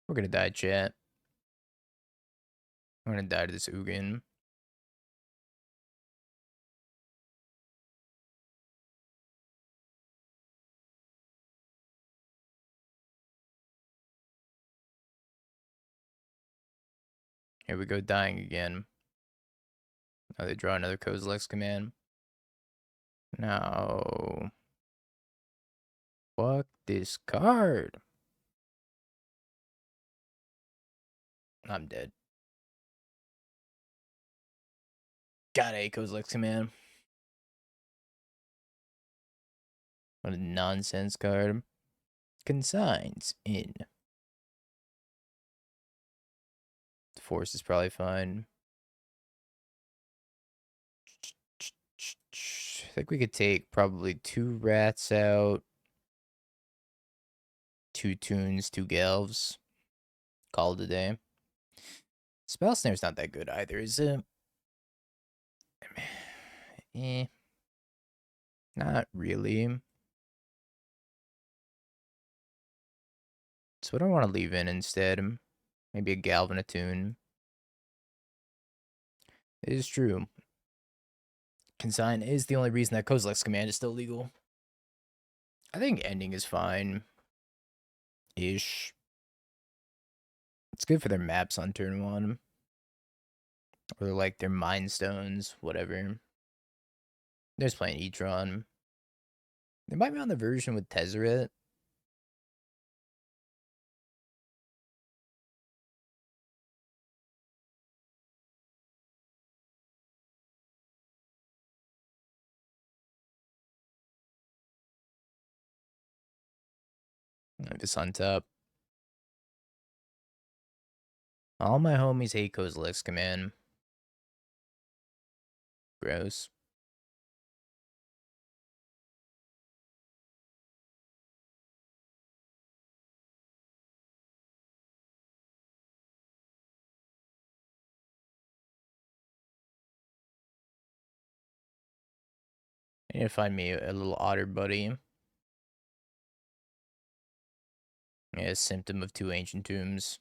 We're gonna die, chat. I'm gonna die to this Ugin. Here we go, dying again. Oh, they draw another Kozilek's Command. No. Fuck this card. I'm dead. Got a Kozilek's Command. What a nonsense card. Consigns in. Force is probably fine. I think we could take probably 2 Rats out. 2 Tunes, 2 Gelves. Call it a day. Spell Snare's not that good either, is it? Eh. Not really. So what do I want to leave in instead? Maybe a Galvanic Tune. It is true. Consign is the only reason that Kozilek's Command is still legal. I think Ending is fine. Ish. It's good for their maps on turn 1. Or like their Mind Stones, whatever. They're just playing Etron. They might be on the version with Tezzeret. This on top. All my homies hate Kozilek's Command. Gross. I need to find me a little otter buddy. Yeah, symptom of 2 ancient tombs.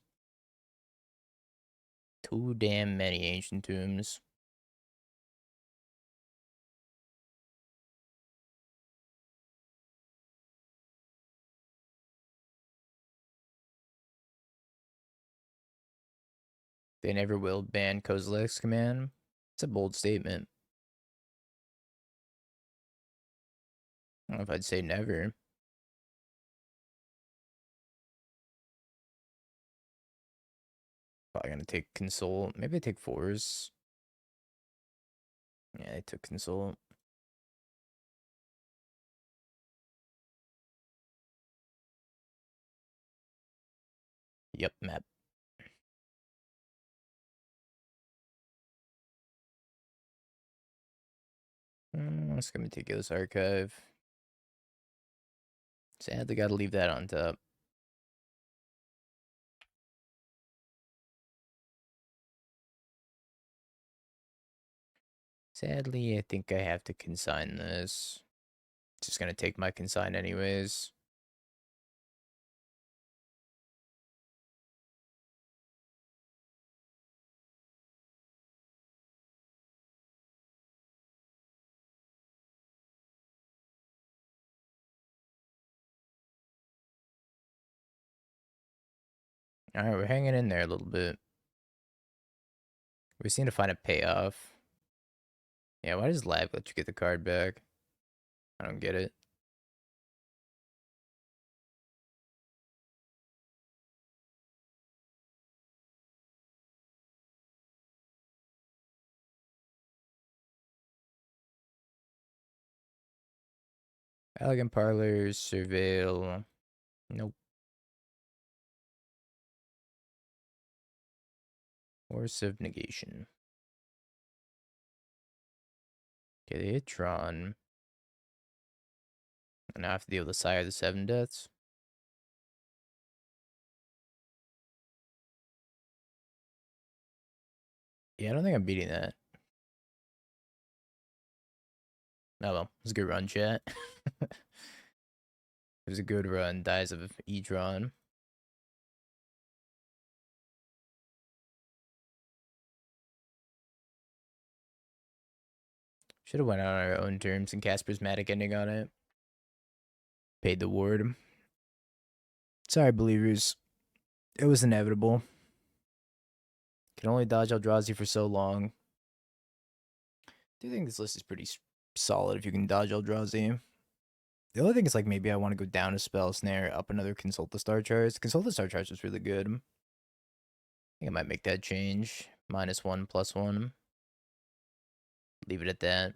Too damn many ancient tombs. They never will ban Kozilek's command. It's a bold statement. I don't know if I'd say never. Probably gonna take Console. Maybe I take Force. Yeah, I took Console. Yep, map. Let's go Meticulous Archive. Sadly, gotta leave that on top. Sadly, I think I have to consign this. Just gonna take my consign anyways. Alright, we're hanging in there a little bit. We seem to find a payoff. Yeah, why does Lab let you get the card back? I don't get it. Elegant Parlor, Surveil. Nope. Force of Negation. Okay, they hit Tron. And I have to deal with the Sire of the 7 Deaths. Yeah, I don't think I'm beating that. Oh well, it was a good run, chat. It was a good run. Dies of E-Tron. Should have went on our own terms and cast Prismatic Ending on it. Paid the ward. Sorry, believers. It was inevitable. Can only dodge Eldrazi for so long. I do think this list is pretty solid if you can dodge Eldrazi. The only thing is, like, maybe I want to go down a Spell Snare, up another Consult the Star Charge. Consult the Star Charge was really good. I think I might make that change. -1, +1. Leave it at that.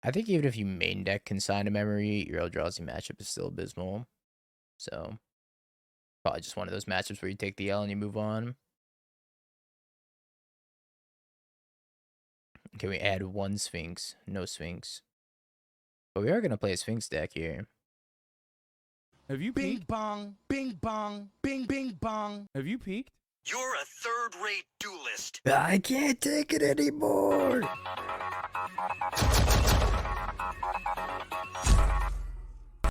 I think even if you main deck Consign to Memory, your Eldrazi matchup is still abysmal. So, probably just one of those matchups where you take the L and you move on. Can we add 1 Sphinx? No Sphinx. But we are going to play a Sphinx deck here. Have you peeked? Bing bong, bing bong, bing bing bong. Have you peeked? You're a third-rate duelist. I can't take it anymore.